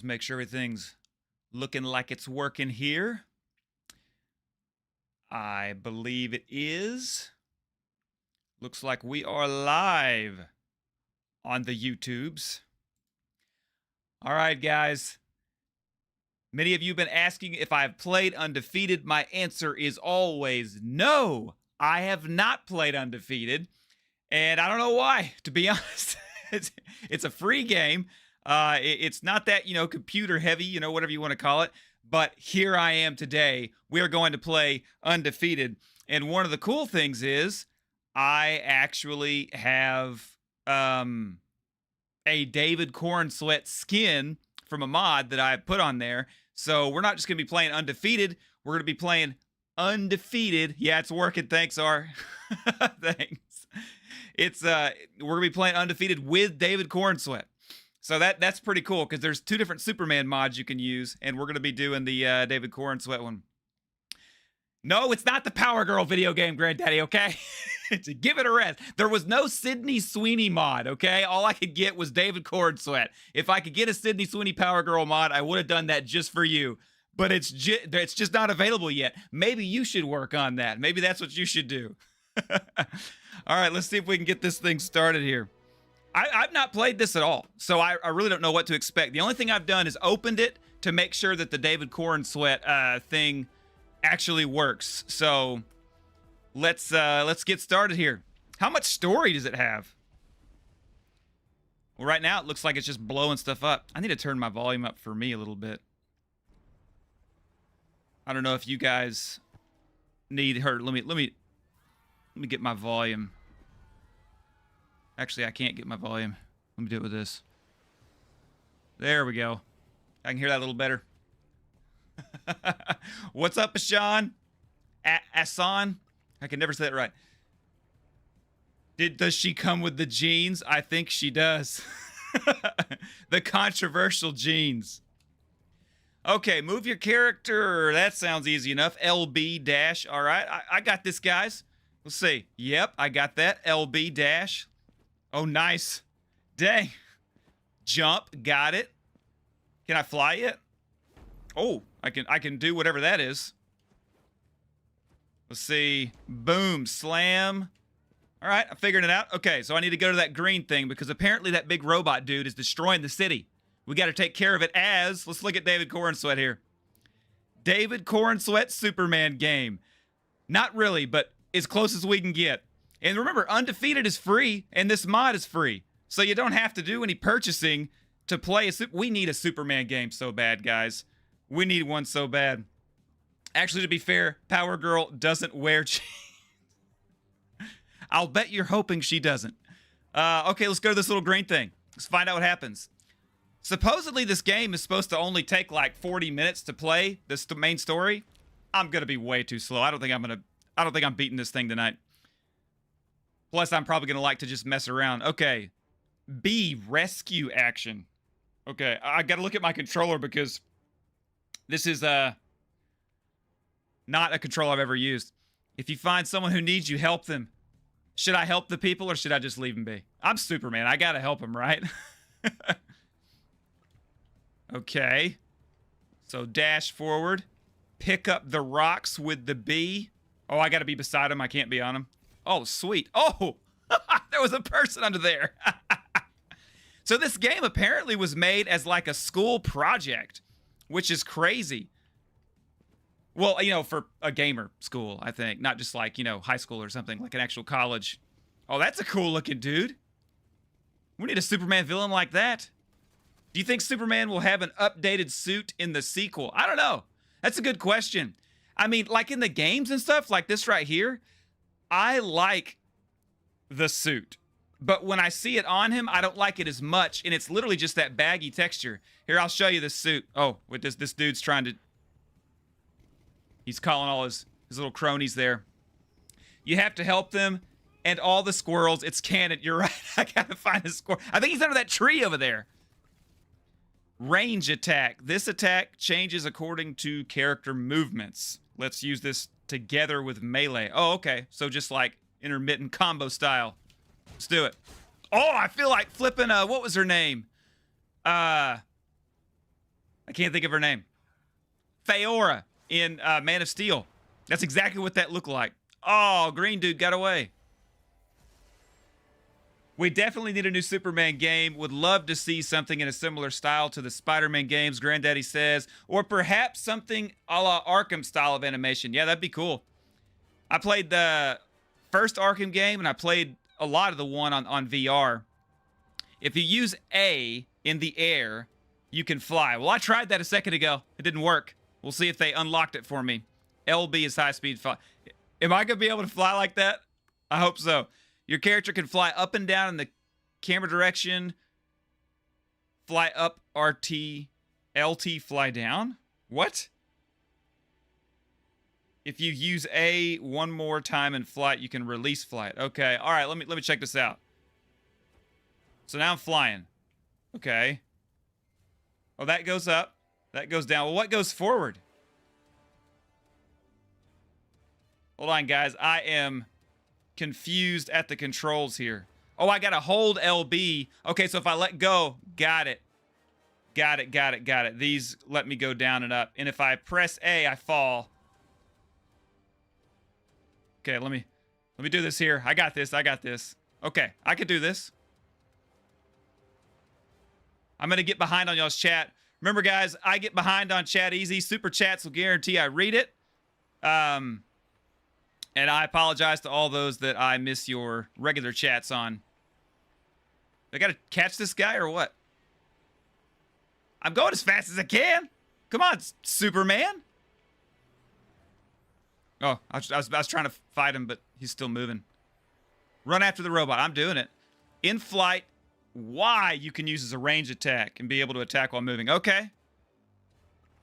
Just make sure everything's looking like it's working here. I believe it is. Looks like we are live on the YouTubes. All right, guys. Many of you have been asking if I've played Undefeated. My answer is always no. I have not played Undefeated. And I don't know why, to be honest. It's a free game. It's not that, computer heavy, whatever you want to call it. But here I am today. We are going to play Undefeated. And one of the cool things is I actually have a David Corenswet skin from a mod that I put on there. So we're not just going to be playing Undefeated. We're going to be playing Undefeated. Yeah, it's working. Thanks, R. Thanks. We're going to be playing Undefeated with David Corenswet. So that's pretty cool because there's two different Superman mods you can use, and we're going to be doing the David Corenswet one. No, it's not the Power Girl video game, Granddaddy, okay? Give it a rest. There was no Sydney Sweeney mod, okay? All I could get was David Corenswet. If I could get a Sydney Sweeney Power Girl mod, I would have done that just for you. But it's just not available yet. Maybe you should work on that. Maybe that's what you should do. All right, let's see if we can get this thing started here. I've not played this at all, so I really don't know what to expect. The only thing I've done is opened it to make sure that the David Corenswet thing actually works. So let's get started here. How much story does it have? Well, right now it looks like it's just blowing stuff up. I need to turn my volume up for me a little bit. I don't know if you guys need her. Let me get my volume. Actually, I can't get my volume. Let me do it with this. There we go. I can hear that a little better. What's up, Ashan? Asan? I can never say that right. Does she come with the jeans? I think she does. The controversial jeans. Okay, move your character. That sounds easy enough. LB dash. All right, I got this, guys. Let's see. Yep, I got that. LB dash. Oh, nice. Dang. Jump. Got it. Can I fly yet? Oh, I can do whatever that is. Let's see. Boom. Slam. All right, I'm figuring it out. Okay, so I need to go to that green thing because apparently that big robot dude is destroying the city. We got to take care of it as... Let's look at David Corenswet here. David Corenswet Superman game. Not really, but as close as we can get. And remember, Undefeated is free, and this mod is free. So you don't have to do any purchasing to play a... We need a Superman game so bad, guys. We need one so bad. Actually, to be fair, Power Girl doesn't wear jeans. I'll bet you're hoping she doesn't. Okay, let's go to this little green thing. Let's find out what happens. Supposedly, this game is supposed to only take like 40 minutes to play this main story. I'm gonna be way too slow. I don't think I'm beating this thing tonight. Plus, I'm probably gonna like to just mess around. Okay, B, rescue action. Okay, I gotta look at my controller because this is not a controller I've ever used. If you find someone who needs you, help them. Should I help the people or should I just leave them be? I'm Superman. I gotta help them, right? Okay. So dash forward. Pick up the rocks with the B. Oh, I gotta be beside him. I can't be on him. Oh, sweet. Oh, there was a person under there. So this game apparently was made as like a school project, which is crazy. Well, for a gamer school, I think. Not just like, high school or something, like an actual college. Oh, that's a cool looking dude. We need a Superman villain like that. Do you think Superman will have an updated suit in the sequel? I don't know. That's a good question. I mean, like in the games and stuff, like this right here, I like the suit. But when I see it on him, I don't like it as much, and it's literally just that baggy texture. Here, I'll show you this suit. Oh, with this dude's trying to... He's calling all his little cronies there. You have to help them, and all the squirrels. It's canon. You're right. I gotta find a squirrel. I think he's under that tree over there. Range attack. This attack changes according to character movements. Let's use this together with melee. Oh, okay. So just like intermittent combo style. Let's do it. Oh, I feel like flipping, what was her name? I can't think of her name. Feora in Man of Steel. That's exactly what that looked like. Oh, green dude got away. We definitely need a new Superman game. Would love to see something in a similar style to the Spider-Man games, Granddaddy says. Or perhaps something a la Arkham style of animation. Yeah, that'd be cool. I played the first Arkham game, and I played a lot of the one on VR. If you use A in the air, you can fly. Well, I tried that a second ago. It didn't work. We'll see if they unlocked it for me. LB is high-speed fly. Am I going to be able to fly like that? I hope so. Your character can fly up and down in the camera direction. Fly up, RT, LT, fly down? What? If you use A one more time in flight, you can release flight. Okay, all right, let me check this out. So now I'm flying. Okay. Oh, that goes up. That goes down. Well, what goes forward? Hold on, guys. I am confused at the controls here. Oh, I gotta hold LB. Okay, so if I let go, got it. Got it. These let me go down and up. And if I press A, I fall. Okay, let me do this here. I got this. Okay, I could do this. I'm gonna get behind on y'all's chat. Remember, guys, I get behind on chat easy. Super chats will guarantee I read it. And I apologize to all those that I miss your regular chats on. I gotta catch this guy or what? I'm going as fast as I can. Come on, Superman. Oh, I was trying to fight him, but he's still moving. Run after the robot. I'm doing it. In flight, Y you can use as a range attack and be able to attack while moving. Okay.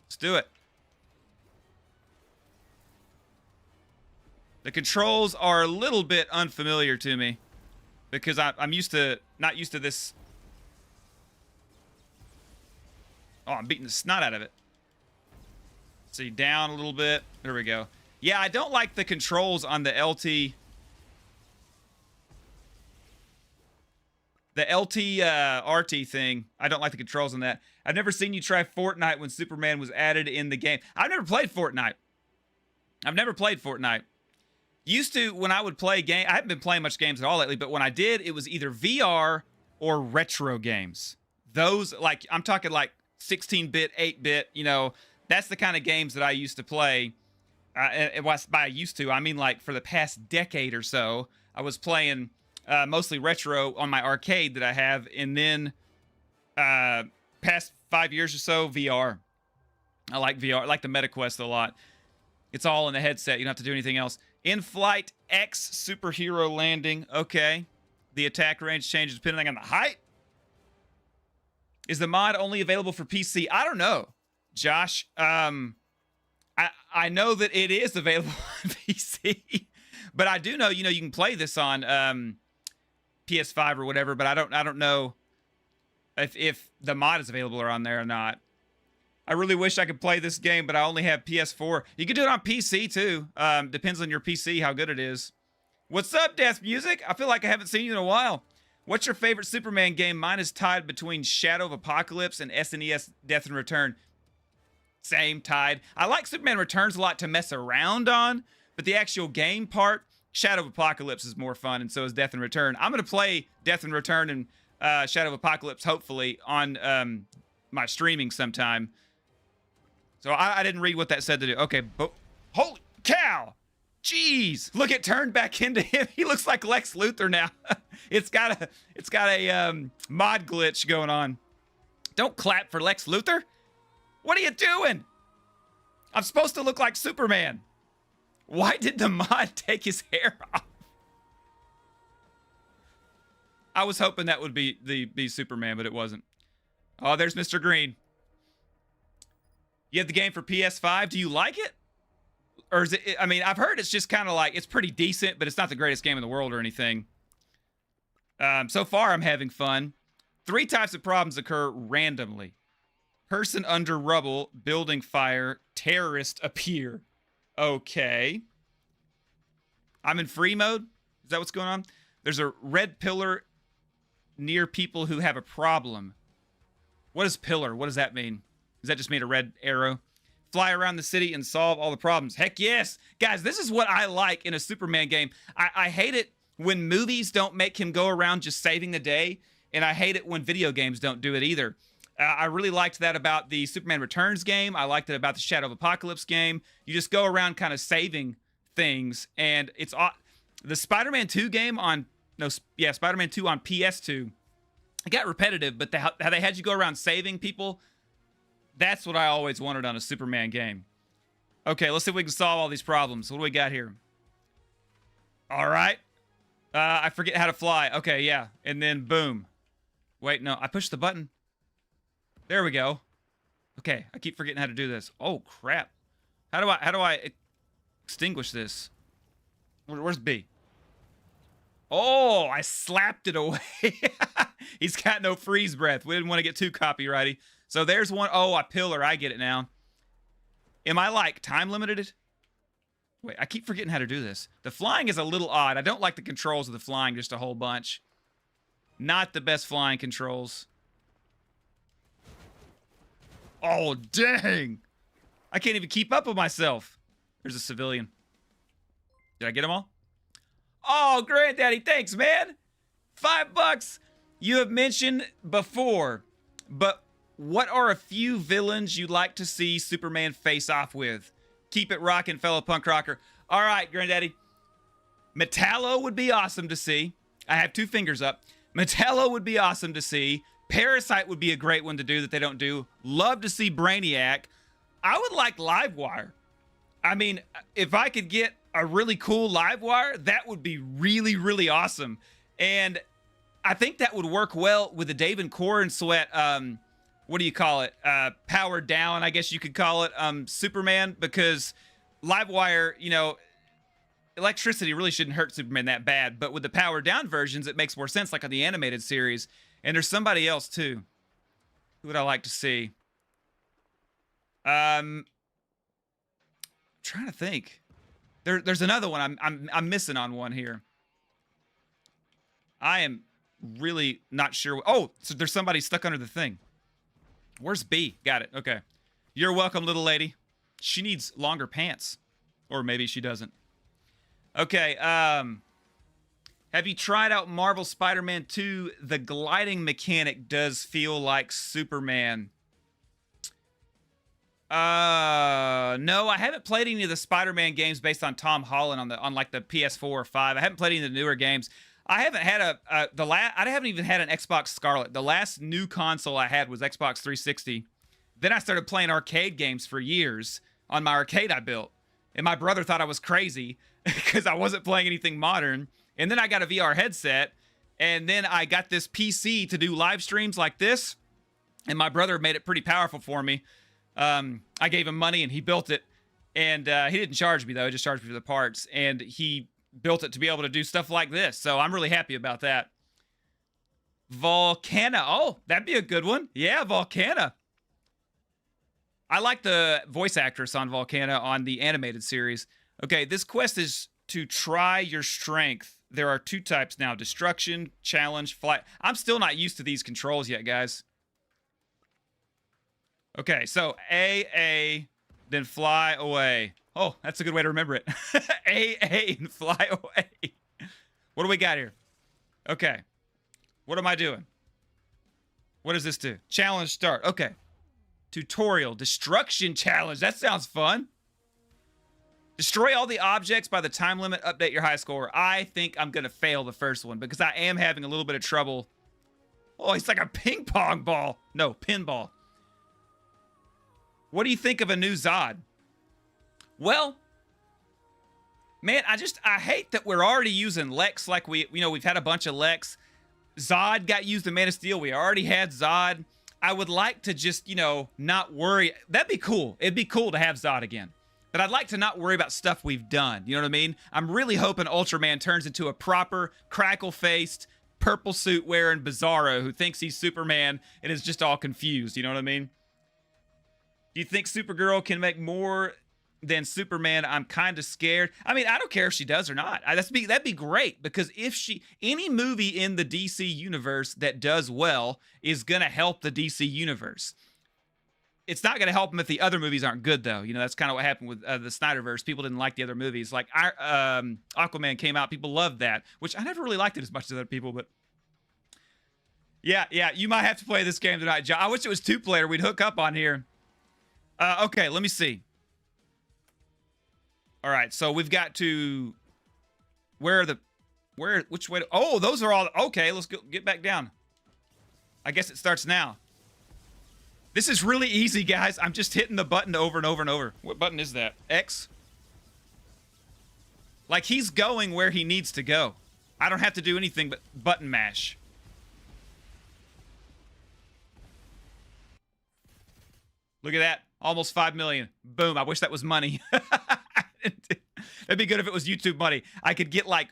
Let's do it. The controls are a little bit unfamiliar to me because I'm not used to this. Oh, I'm beating the snot out of it. Let's see, down a little bit. There we go. Yeah, I don't like the controls on the LT. The LT RT thing. I don't like the controls on that. I've never seen you try Fortnite when Superman was added in the game. I've never played Fortnite. Used to, when I would play I haven't been playing much games at all lately, but when I did, it was either VR or retro games. Those, like, I'm talking like 16-bit, 8-bit, you know, that's the kind of games that I used to play. And by used to, I mean like for the past decade or so, I was playing mostly retro on my arcade that I have, and then past 5 years or so, VR. I like VR. I like the MetaQuest a lot. It's all in the headset. You don't have to do anything else. In-flight X superhero landing. Okay. The attack range changes depending on the height. Is the mod only available for PC? I don't know, Josh. I know that it is available on PC, but I do know, you can play this on PS5 or whatever, but I don't know if the mod is available or on there or not. I really wish I could play this game, but I only have PS4. You can do it on PC too. Depends on your PC how good it is. What's up, Death Music? I feel like I haven't seen you in a while. What's your favorite Superman game? Mine is tied between Shadow of Apocalypse and SNES Death and Return. Same, tied. I like Superman Returns a lot to mess around on, but the actual game part, Shadow of Apocalypse is more fun, and so is Death and Return. I'm going to play Death and Return and Shadow of Apocalypse, hopefully, on my streaming sometime. So I didn't read what that said to do. Okay, but holy cow! Jeez, look, it turned back into him. He looks like Lex Luthor now. It's got a mod glitch going on. Don't clap for Lex Luthor. What are you doing? I'm supposed to look like Superman. Why did the mod take his hair off? I was hoping that would be Superman, but it wasn't. Oh, there's Mr. Green. You have the game for PS5. Do you like it? Or is it, I mean, I've heard it's just kind of like, it's pretty decent, but it's not the greatest game in the world or anything. So far, I'm having fun. 3 types of problems occur randomly. Person under rubble, building fire, terrorist appear. Okay. I'm in free mode. Is that what's going on? There's a red pillar near people who have a problem. What is pillar? What does that mean? Does that just mean a red arrow? Fly around the city and solve all the problems. Heck yes. Guys, this is what I like in a Superman game. I hate it when movies don't make him go around just saving the day, and I hate it when video games don't do it either. I really liked that about the Superman Returns game. I liked it about the Shadow of Apocalypse game. You just go around kind of saving things, and it's the Spider-Man 2 game Spider-Man 2 on PS2. It got repetitive, but how they had you go around saving people, that's what I always wanted on a Superman game. Okay, let's see if we can solve all these problems. What do we got here? All right. I forget how to fly. Okay, yeah. And then boom. Wait, no, I pushed the button. There we go. Okay, I keep forgetting how to do this. Oh, crap. How do I extinguish this? Where's B? Oh, I slapped it away. He's got no freeze breath. We didn't want to get too copyrighty. So there's one. Oh, a pillar. I get it now. Am I, like, time limited? Wait, I keep forgetting how to do this. The flying is a little odd. I don't like the controls of the flying just a whole bunch. Not the best flying controls. Oh, dang. I can't even keep up with myself. There's a civilian. Did I get them all? Oh, Granddaddy, thanks, man. $5. You have mentioned before, but what are a few villains you'd like to see Superman face off with? Keep it rocking, fellow punk rocker. All right, Granddaddy. Metallo would be awesome to see. I have 2 fingers up. Metallo would be awesome to see. Parasite would be a great one to do that they don't do. Love to see Brainiac. I would like Livewire. I mean, if I could get a really cool Livewire, that would be really, really awesome. And I think that would work well with the David Corenswet, what do you call it? Powered down, I guess you could call it, Superman, because Livewire, you know, electricity really shouldn't hurt Superman that bad. But with the powered down versions, it makes more sense, like on the animated series. And there's somebody else too. Who would I like to see? Trying to think. There's another one. I'm missing on one here. I am really not sure. Oh, so there's somebody stuck under the thing. Where's B? Got it. Okay. You're welcome, little lady. She needs longer pants. Or maybe she doesn't. Okay, have you tried out Marvel Spider-Man 2? The gliding mechanic does feel like Superman. No, I haven't played any of the Spider-Man games based on Tom Holland on like the PS4 or 5. I haven't played any of the newer games. I haven't had I haven't even had an Xbox Scarlet. The last new console I had was Xbox 360. Then I started playing arcade games for years on my arcade I built. And my brother thought I was crazy because I wasn't playing anything modern. And then I got a VR headset, and then I got this PC to do live streams like this, and my brother made it pretty powerful for me. I gave him money, and he built it, and he didn't charge me, though. He just charged me for the parts, and he built it to be able to do stuff like this, so I'm really happy about that. Volcana. Oh, that'd be a good one. Yeah, Volcana. I like the voice actress on Volcana on the animated series. Okay, this quest is to try your strength. There are 2 types now: destruction, challenge, flight. I'm still not used to these controls yet, guys. Okay, so A, then fly away. Oh, that's a good way to remember it. A, and fly away. What do we got here? Okay. What am I doing? What does this do? Challenge start. Okay. Tutorial. Destruction challenge. That sounds fun. Destroy all the objects by the time limit. Update your high score. I think I'm going to fail the first one because I am having a little bit of trouble. Oh, it's like a ping pong ball. No, pinball. What do you think of a new Zod? Well, man, I hate that we're already using Lex like we've had a bunch of Lex. Zod got used in Man of Steel. We already had Zod. I would like to just, not worry. That'd be cool. It'd be cool to have Zod again. But I'd like to not worry about stuff we've done. You know what I mean? I'm really hoping Ultraman turns into a proper, crackle-faced, purple suit-wearing Bizarro who thinks he's Superman and is just all confused. You know what I mean? Do you think Supergirl can make more than Superman? I'm kind of scared. I mean, I don't care if she does or not. That'd be great, because if any movie in the DC universe that does well is going to help the DC universe. it's not going to help him if the other movies aren't good, though. You know, that's kind of what happened with the Snyderverse. People didn't like the other movies. Like, Aquaman came out, people loved that, which I never really liked it as much as other people, but yeah, you might have to play this game tonight, John. I wish it was 2-player. We'd hook up on here. Okay, let me see. All right, so we've got to... Which way? Oh, those are all... Okay, let's go get back down. I guess it starts now. This is really easy, guys. I'm just hitting the button over and over and over. What button is that? X? Like, he's going where he needs to go. I don't have to do anything but button mash. Look at that. Almost 5 million. Boom. I wish that was money. It'd be good if it was YouTube money. I could get like...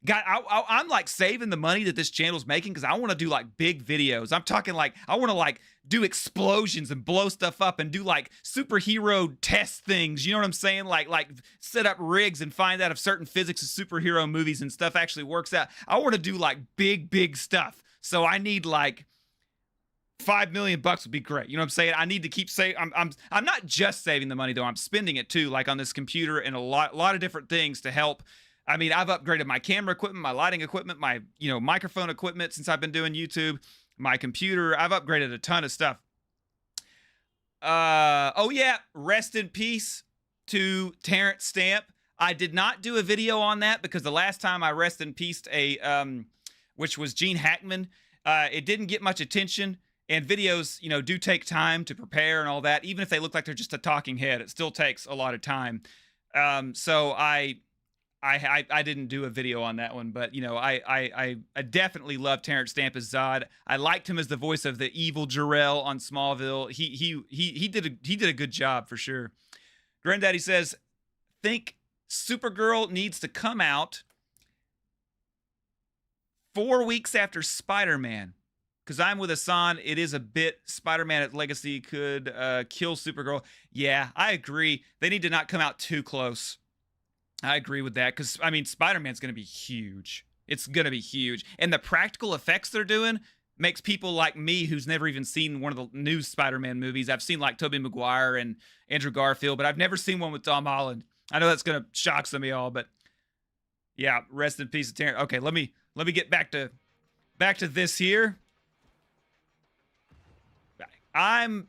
God, I'm like saving the money that this channel's making because I want to do like big videos. I'm talking like I want to like do explosions and blow stuff up and do like superhero test things. You know what I'm saying? Like set up rigs and find out if certain physics of superhero movies and stuff actually works out. I want to do like big stuff. So I need like $5 million would be great. You know what I'm saying? I need to keep saving. I'm not just saving the money though. I'm spending it too, like on this computer and a lot of different things to help. I mean, I've upgraded my camera equipment, my lighting equipment, my, microphone equipment since I've been doing YouTube, my computer. I've upgraded a ton of stuff. Oh yeah, rest in peace to Terrence Stamp. I did not do a video on that because the last time I rest in peaced which was Gene Hackman, it didn't get much attention. And videos, do take time to prepare and all that. Even if they look like they're just a talking head, it still takes a lot of time. So I didn't do a video on that one, but I definitely love Terrence Stamp as Zod. I liked him as the voice of the evil Jor-El on Smallville. He did a good job for sure. Granddaddy says, think Supergirl needs to come out 4 weeks after Spider-Man. Because I'm with Hassan, it is a bit Spider-Man at Legacy could kill Supergirl. Yeah, I agree. They need to not come out too close. I agree with that because, I mean, Spider-Man's going to be huge. It's going to be huge. And the practical effects they're doing makes people like me who's never even seen one of the new Spider-Man movies. I've seen like Tobey Maguire and Andrew Garfield, but I've never seen one with Tom Holland. I know that's going to shock some of y'all, but yeah, rest in peace, Terrence. Okay, let me get back to this here.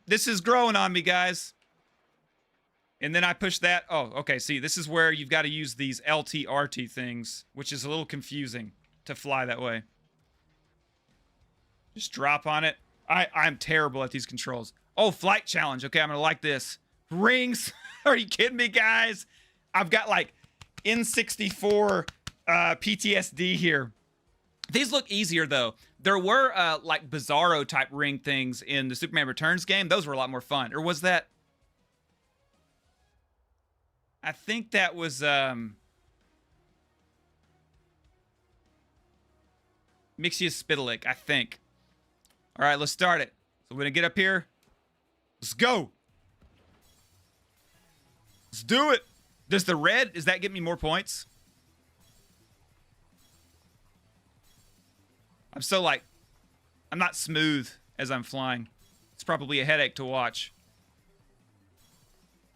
This is growing on me, guys. And then I push that. Oh, okay. See, this is where you've got to use these LT, RT things, which is a little confusing to fly that way. Just drop on it. I'm terrible at these controls. Oh, flight challenge. Okay, I'm going to like this. Rings. Are you kidding me, guys? I've got like N64 PTSD here. These look easier, though. There were like Bizarro type ring things in the Superman Returns game. Those were a lot more fun. Or was that... I think that was Mixius Spitalik, I think. All right, let's start it. So we're going to get up here. Let's go. Let's do it. Does the red, does that give me more points? I'm so like, I'm not smooth as I'm flying. It's probably a headache to watch.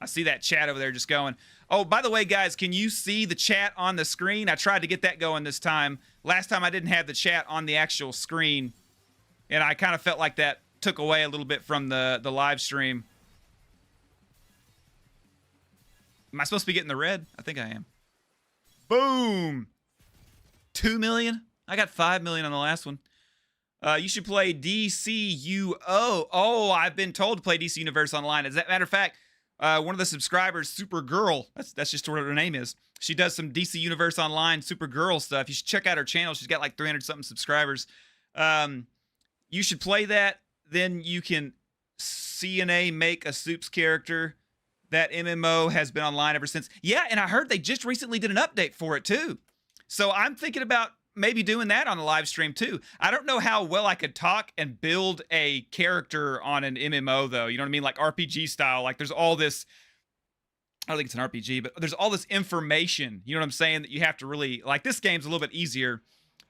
I see that chat over there just going. Oh, by the way, guys, can you see the chat on the screen? I tried to get that going this time. Last time I didn't have the chat on the actual screen, and I kind of felt like that took away a little bit from the live stream. Am I supposed to be getting the red? I think I am. Boom! 2 million? I got 5 million on the last one. You should play DCUO. Oh, I've been told to play DC Universe Online. As a matter of fact, one of the subscribers, Supergirl, that's just what her name is. She does some DC Universe Online Supergirl stuff. You should check out her channel. She's got like 300-something subscribers. You should play that. Then you can CNA make a Supes character. That MMO has been online ever since. Yeah, and I heard they just recently did an update for it too. So I'm thinking about maybe doing that on the live stream too. I don't know how well I could talk and build a character on an MMO though. You know what I mean? Like RPG style. Like there's all this, I don't think it's an RPG, but there's all this information, you know what I'm saying, that you have to really, like this game's a little bit easier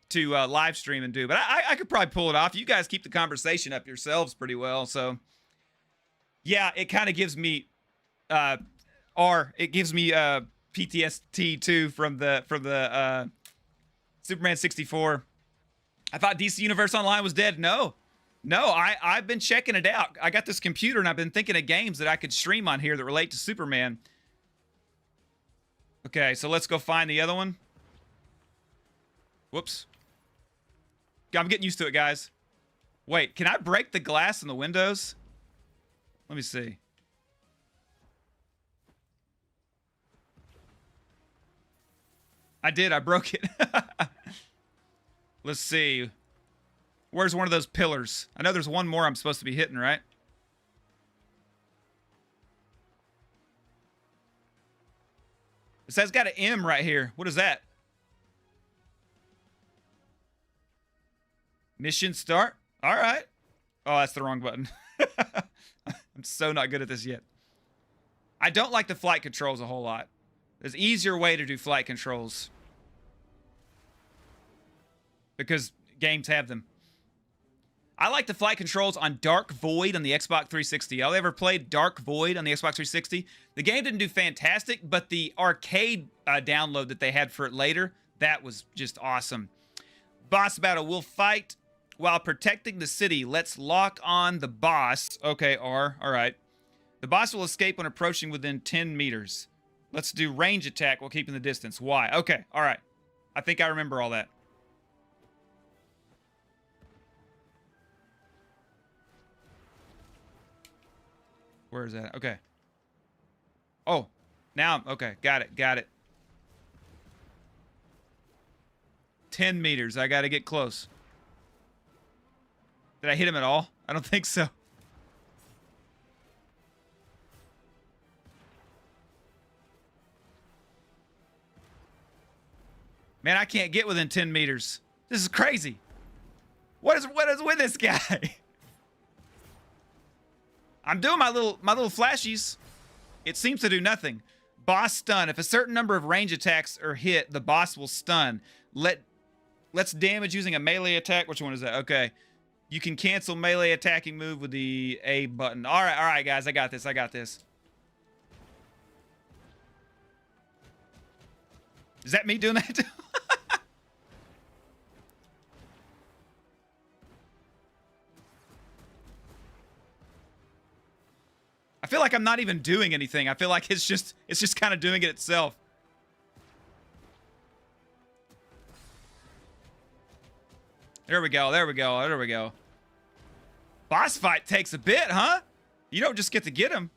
to live stream and do. But I could probably pull it off. You guys keep the conversation up yourselves pretty well, so. Yeah, it kind of gives me it gives me PTSD too from the Superman 64. I thought DC Universe Online was dead. No. No, I've been checking it out. I got this computer and I've been thinking of games that I could stream on here that relate to Superman. Okay, so let's go find the other one. Whoops. I'm getting used to it, guys. Wait, can I break the glass in the windows? Let me see. I did. I broke it. Let's see. Where's one of those pillars? I know there's one more I'm supposed to be hitting, right? It says got an M right here. What is that? Mission start? All right. Oh, that's the wrong button. I'm so not good at this yet. I don't like the flight controls a whole lot. There's an easier way to do flight controls. Because games have them. I like the flight controls on Dark Void on the Xbox 360. Y'all ever played Dark Void on the Xbox 360? The game didn't do fantastic, but the arcade download that they had for it later, that was just awesome. Boss battle. We'll fight while protecting the city. Let's lock on the boss. Okay, R. All right. The boss will escape when approaching within 10 meters. Let's do range attack while keeping the distance. Why? Okay, all right. I think I remember all that. Where is that? Okay. Oh, now, okay. Got it, got it. 10 meters. I got to get close. Did I hit him at all? I don't think so. Man, I can't get within 10 meters. This is crazy. What is with this guy? I'm doing my little flashies. It seems to do nothing. Boss stun. If a certain number of range attacks are hit, the boss will stun. Let's damage using a melee attack. Which one is that? Okay. You can cancel melee attacking move with the A button. All right, guys. I got this. I got this. Is that me doing that? I feel like I'm not even doing anything. I feel like it's just kind of doing it itself. There we go. There we go. There we go. Boss fight takes a bit, huh? You don't just get to get him.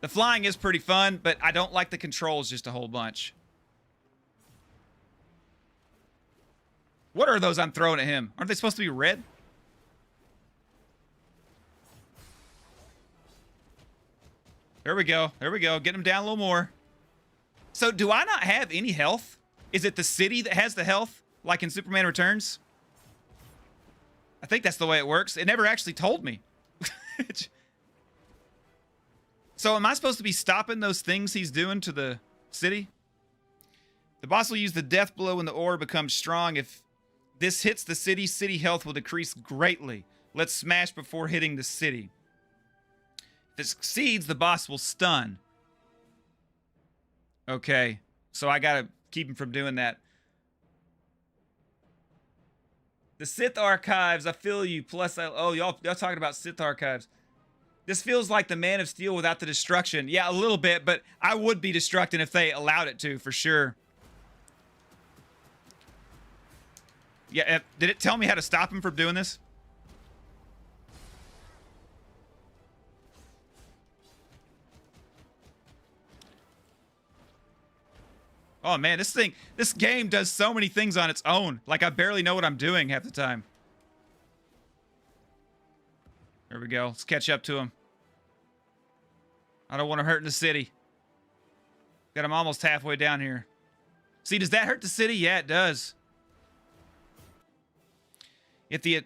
The flying is pretty fun, but I don't like the controls just a whole bunch. What are those I'm throwing at him? Aren't they supposed to be red? There we go. There we go. Get him down a little more. So do I not have any health? Is it the city that has the health, like in Superman Returns? I think that's the way it works. It never actually told me. So am I supposed to be stopping those things he's doing to the city? The boss will use the death blow when the aura becomes strong. If this hits the city, city health will decrease greatly. Let's smash before hitting the city. If it succeeds, the boss will stun. Okay, so I gotta keep him from doing that. The Sith Archives, I feel you. Plus, y'all talking about Sith Archives. This feels like the Man of Steel without the destruction. Yeah, a little bit, but I would be destructing if they allowed it to, for sure. Yeah, did it tell me how to stop him from doing this? Oh man, this game does so many things on its own. Like I barely know what I'm doing half the time. There we go. Let's catch up to him. I don't want to hurt the city. Got him almost halfway down here. See, does that hurt the city? Yeah, it does. If the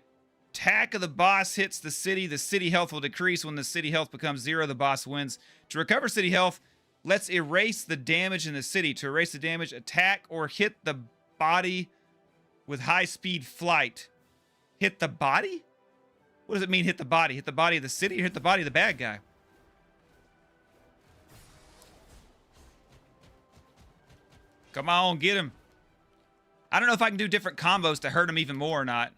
attack of the boss hits the city health will decrease. When the city health becomes 0, the boss wins. To recover city health, let's erase the damage in the city. To erase the damage, attack or hit the body with high-speed flight. Hit the body? What does it mean, hit the body? Hit the body of the city or hit the body of the bad guy? Come on, get him. I don't know if I can do different combos to hurt him even more or not.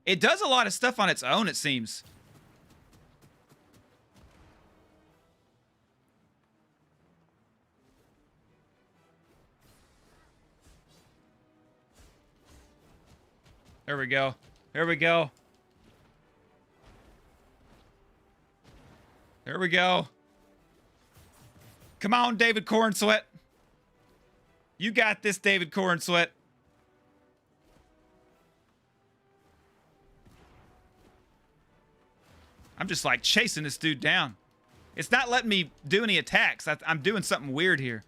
It does a lot of stuff on its own, it seems. There we go. There we go. There we go. Come on, David Corenswet. You got this, David Corenswet. I'm just like chasing this dude down. It's not letting me do any attacks. I'm doing something weird here.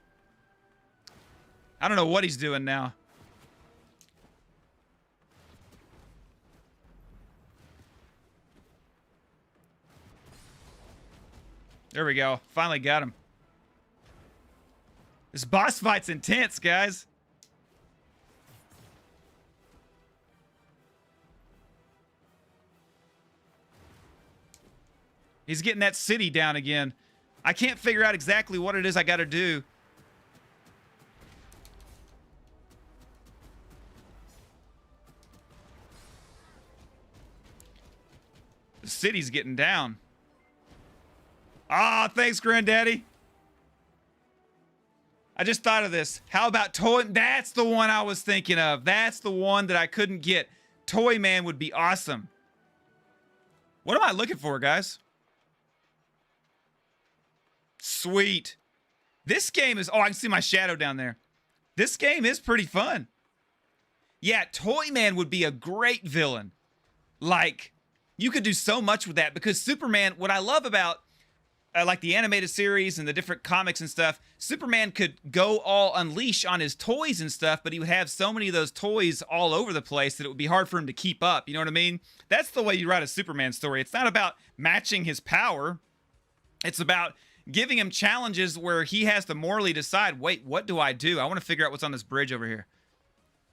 I don't know what he's doing now. There we go. Finally got him. This boss fight's intense, guys. He's getting that city down again. I can't figure out exactly what it is I got to do. The city's getting down. Ah, thanks, Granddaddy. I just thought of this. How about Toy? That's the one I was thinking of. That's the one that I couldn't get. Toy Man would be awesome. What am I looking for, guys? Sweet. This game is... Oh, I can see my shadow down there. This game is pretty fun. Yeah, Toy Man would be a great villain. Like, you could do so much with that because Superman... What I love about... like the animated series and the different comics and stuff, Superman could go all unleash on his toys and stuff, but he would have so many of those toys all over the place that it would be hard for him to keep up. You know what I mean? That's the way you write a Superman story. It's not about matching his power. It's about giving him challenges where he has to morally decide, wait, what do I do? I want to figure out what's on this bridge over here.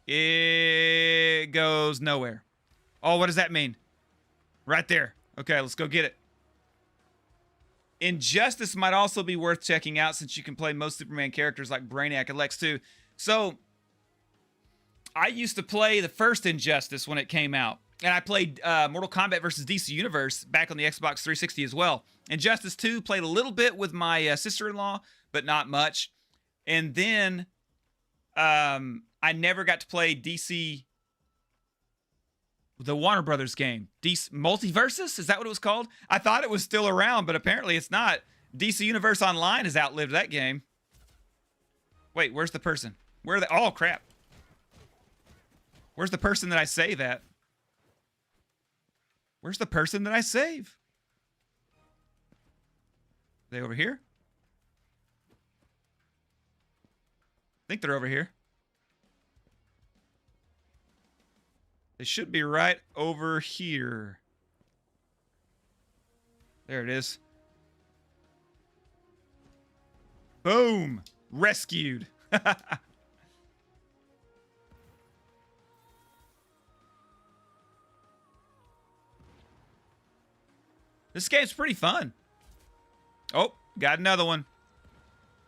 It goes nowhere. Oh, what does that mean? Right there. Okay, let's go get it. Injustice might also be worth checking out since you can play most Superman characters like Brainiac and Lex 2. So, I used to play the first Injustice when it came out. And I played Mortal Kombat vs. DC Universe back on the Xbox 360 as well. Injustice 2 played a little bit with my sister-in-law, but not much. And then I never got to play DC... the Warner Brothers game. DC Multiversus? Is that what it was called? I thought it was still around, but apparently it's not. DC Universe Online has outlived that game. Wait, where's the person? Where are they? Oh, crap. Where's the person that I save at? Where's the person that I save? Are they over here? I think they're over here. They should be right over here. There it is. Boom! Rescued. This game's pretty fun. Oh, got another one.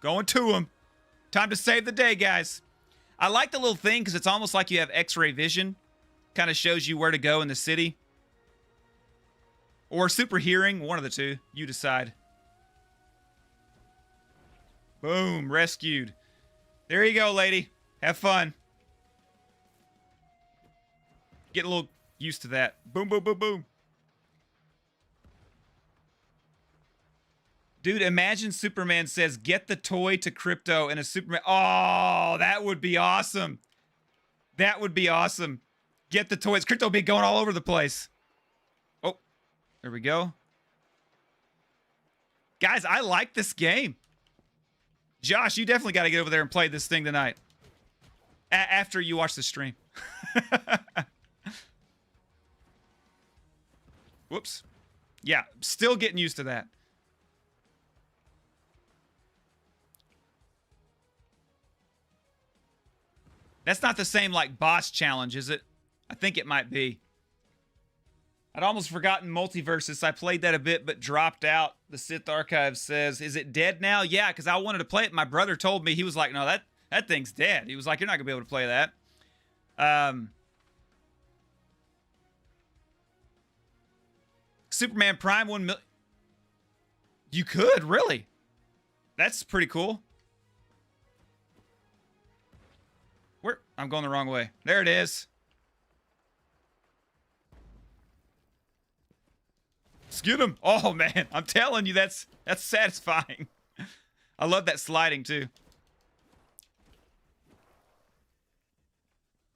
Going to him. Time to save the day, guys. I like the little thing because it's almost like you have X-ray vision. Kind of shows you where to go in the city. Or super hearing, one of the two. You decide. Boom, rescued. There you go, lady. Have fun. Get a little used to that. Boom, boom, boom, boom. Dude, imagine Superman says, get the toy to Krypto and a Superman... Oh, that would be awesome. That would be awesome. Get the toys. Krypto be going all over the place. Oh, there we go. Guys, I like this game. Josh, you definitely got to get over there and play this thing tonight. After you watch the stream. Whoops. Yeah, still getting used to that. That's not the same like boss challenge, is it? I think it might be. I'd almost forgotten Multiversus. I played that a bit, but dropped out. The Sith Archive says, is it dead now? Yeah, because I wanted to play it. My brother told me, he was like, no, that thing's dead. He was like, you're not going to be able to play that. Superman Prime 1 million. You could, really? That's pretty cool. Where? I'm going the wrong way. There it is. Let's get him. Oh, man. I'm telling you, that's satisfying. I love that sliding, too.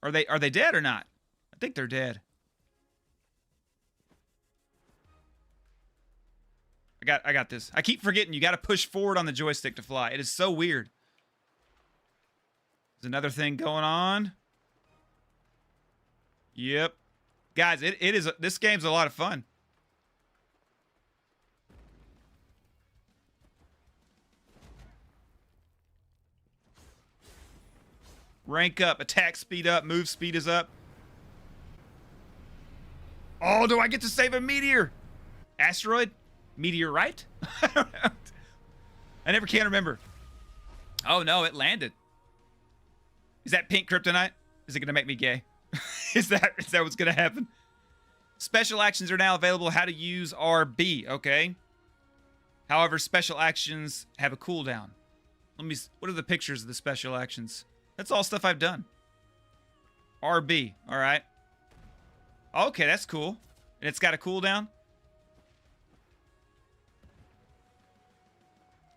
Are they dead or not? I think they're dead. I got this. I keep forgetting you got to push forward on the joystick to fly. It is so weird. There's another thing going on. Yep. Guys, it is this game's a lot of fun. Rank up, attack speed up, move speed is up. Oh, do I get to save a meteor? Asteroid? Meteorite? I never can remember. Oh no, it landed. Is that pink kryptonite? Is it gonna make me gay? Is that what's gonna happen? Special actions are now available. How to use RB, okay. However, special actions have a cooldown. What are the pictures of the special actions? That's all stuff I've done. RB, all right. Okay, that's cool. And it's got a cooldown.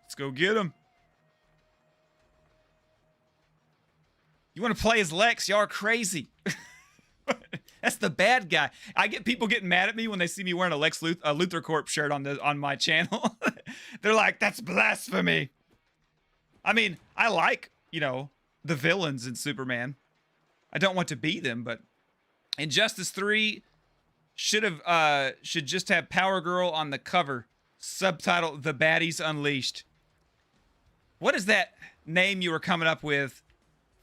Let's go get him. You want to play as Lex? Y'all are crazy. That's the bad guy. I get people getting mad at me when they see me wearing a Luthor Corp shirt on my channel. They're like, that's blasphemy. I mean, I like, you know, the villains in Superman. I don't want to be them, but Injustice 3 should just have Power Girl on the cover. Subtitle, The Baddies Unleashed. What is that name you were coming up with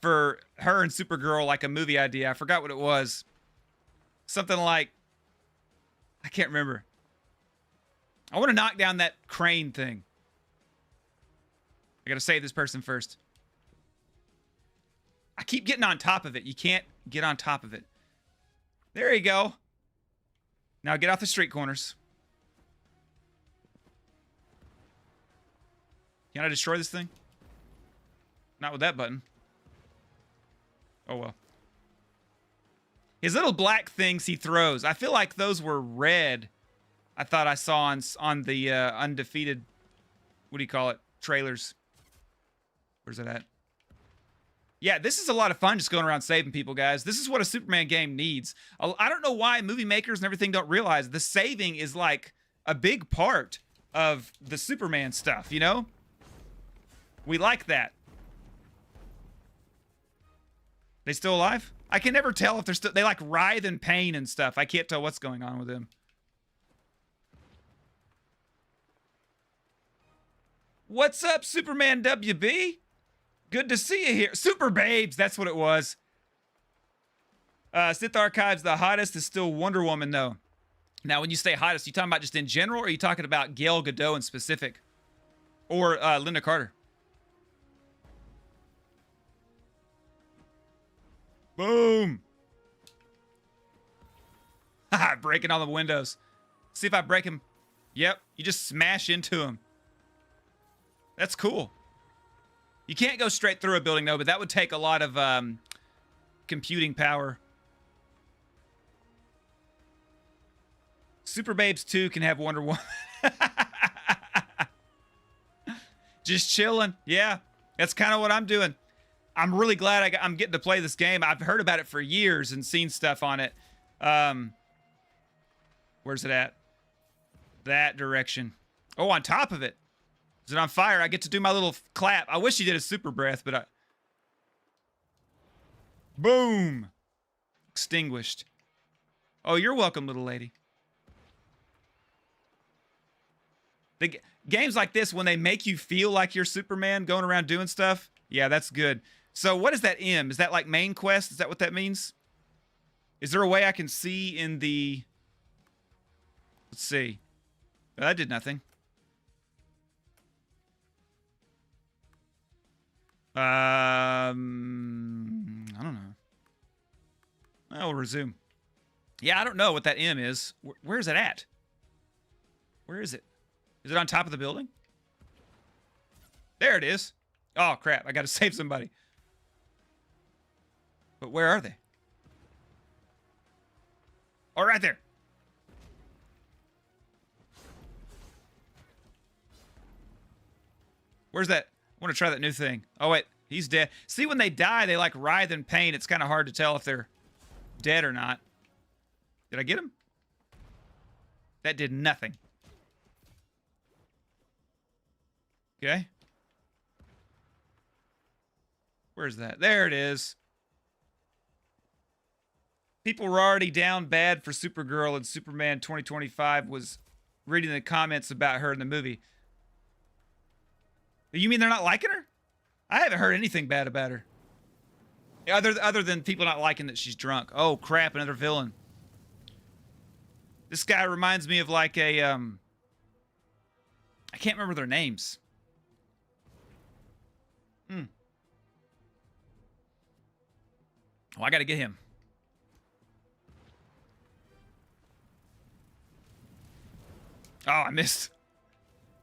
for her and Supergirl, like a movie idea? I forgot what it was. Something like, I can't remember. I want to knock down that crane thing. I gotta save this person first. I keep getting on top of it. You can't get on top of it. There you go. Now get off the street corners. Can I destroy this thing? Not with that button. Oh, well. His little black things he throws. I feel like those were red. I thought I saw on the Undefeated, what do you call it? Trailers. Where's it at? Yeah, this is a lot of fun just going around saving people, guys. This is what a Superman game needs. I don't know why movie makers and everything don't realize the saving is like a big part of the Superman stuff, you know? We like that. They still alive? I can never tell if they're still... They like writhe in pain and stuff. I can't tell what's going on with them. What's up, Superman WB? Good to see you here. Super Babes, that's what it was. Sith Archives, the hottest is still Wonder Woman, though. Now, when you say hottest, you talking about just in general, or are you talking about Gal Gadot in specific? Or Linda Carter? Boom. Haha, breaking all the windows. See if I break him. Yep, you just smash into him. That's cool. You can't go straight through a building, though, but that would take a lot of computing power. Super Babes 2 can have Wonder Woman. Just chilling. Yeah, that's kind of what I'm doing. I'm really glad I'm getting to play this game. I've heard about it for years and seen stuff on it. Where's it at? That direction. Oh, on top of it. Is it on fire? I get to do my little clap. I wish you did a super breath, but Boom. Extinguished. Oh, you're welcome, little lady. Games like this, when they make you feel like you're Superman going around doing stuff, yeah, that's good. So what is that M? Is that like main quest? Is that what that means? Is there a way I can see in the... Let's see. Oh, that did nothing. I don't know. I'll resume. Yeah, I don't know what that M is. Where is it at? Where is it? Is it on top of the building? There it is. Oh, crap. I got to save somebody. But where are they? Oh, right there. Where's that? I want to try that new thing. Oh, wait. He's dead. See, when they die, they like writhe in pain. It's kind of hard to tell if they're dead or not. Did I get him? That did nothing. Okay. Where's that? There it is. People were already down bad for Supergirl, and Superman 2025 was reading the comments about her in the movie. You mean they're not liking her? I haven't heard anything bad about her. Other than people not liking that she's drunk. Oh, crap, another villain. This guy reminds me of like a, I can't remember their names. Oh, I gotta get him. Oh, I missed.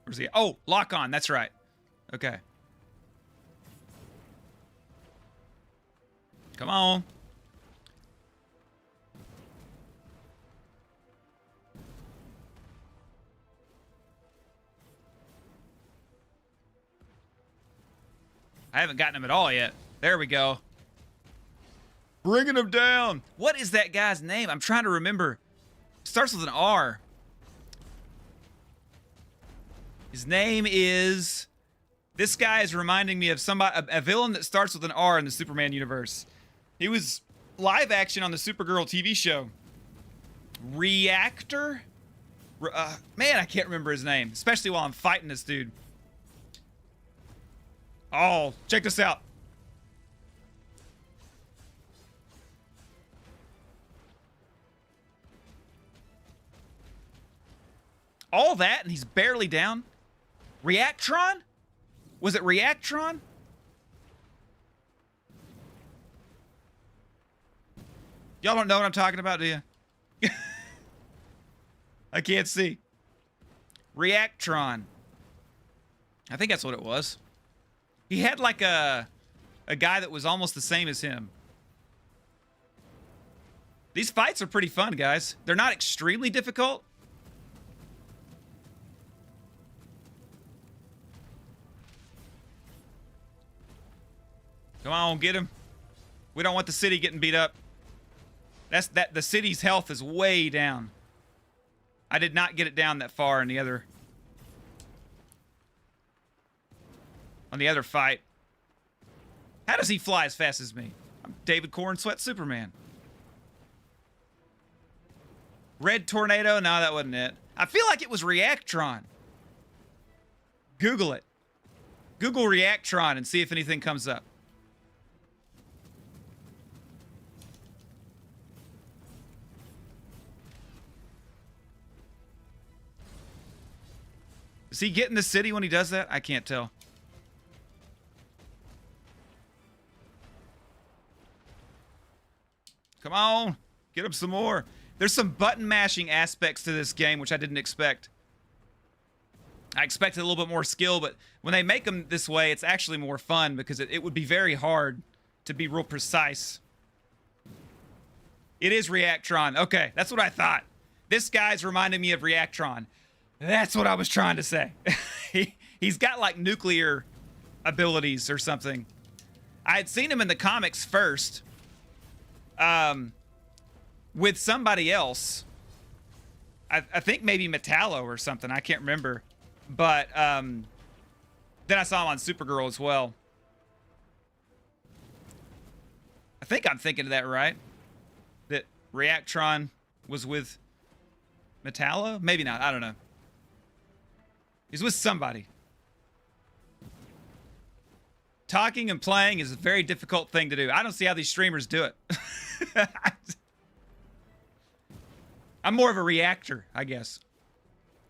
Where's he? Oh, lock on. That's right. Okay. Come on. I haven't gotten him at all yet. There we go. Bringing him down. What is that guy's name? I'm trying to remember. Starts with an R. His name is... This guy is reminding me of somebody, a villain that starts with an R in the Superman universe. He was live action on the Supergirl TV show. Reactor? Man, I can't remember his name, especially while I'm fighting this dude. Oh, check this out. All that, and he's barely down. Reactron? Was it Reactron? Y'all don't know what I'm talking about, do you? I can't see. Reactron. I think that's what it was. He had like a guy that was almost the same as him. These fights are pretty fun, guys. They're not extremely difficult. Come on, get him. We don't want the city getting beat up. The city's health is way down. I did not get it down that far in the other... On the other fight. How does he fly as fast as me? I'm David Corenswet, Superman. Red Tornado? No, that wasn't it. I feel like it was Reactron. Google it. Google Reactron and see if anything comes up. Does he get in the city when he does that? I can't tell. Come on. Get him some more. There's some button mashing aspects to this game, which I didn't expect. I expected a little bit more skill, but when they make them this way, it's actually more fun because it would be very hard to be real precise. It is Reactron. Okay, that's what I thought. This guy's reminding me of Reactron. That's what I was trying to say. He's got like nuclear abilities or something. I had seen him in the comics first. With somebody else. I think maybe Metallo or something. I can't remember. But then I saw him on Supergirl as well. I think I'm thinking of that right. That Reactron was with Metallo? Maybe not. I don't know. He's with somebody. Talking and playing is a very difficult thing to do. I don't see how these streamers do it. I'm more of a reactor, I guess.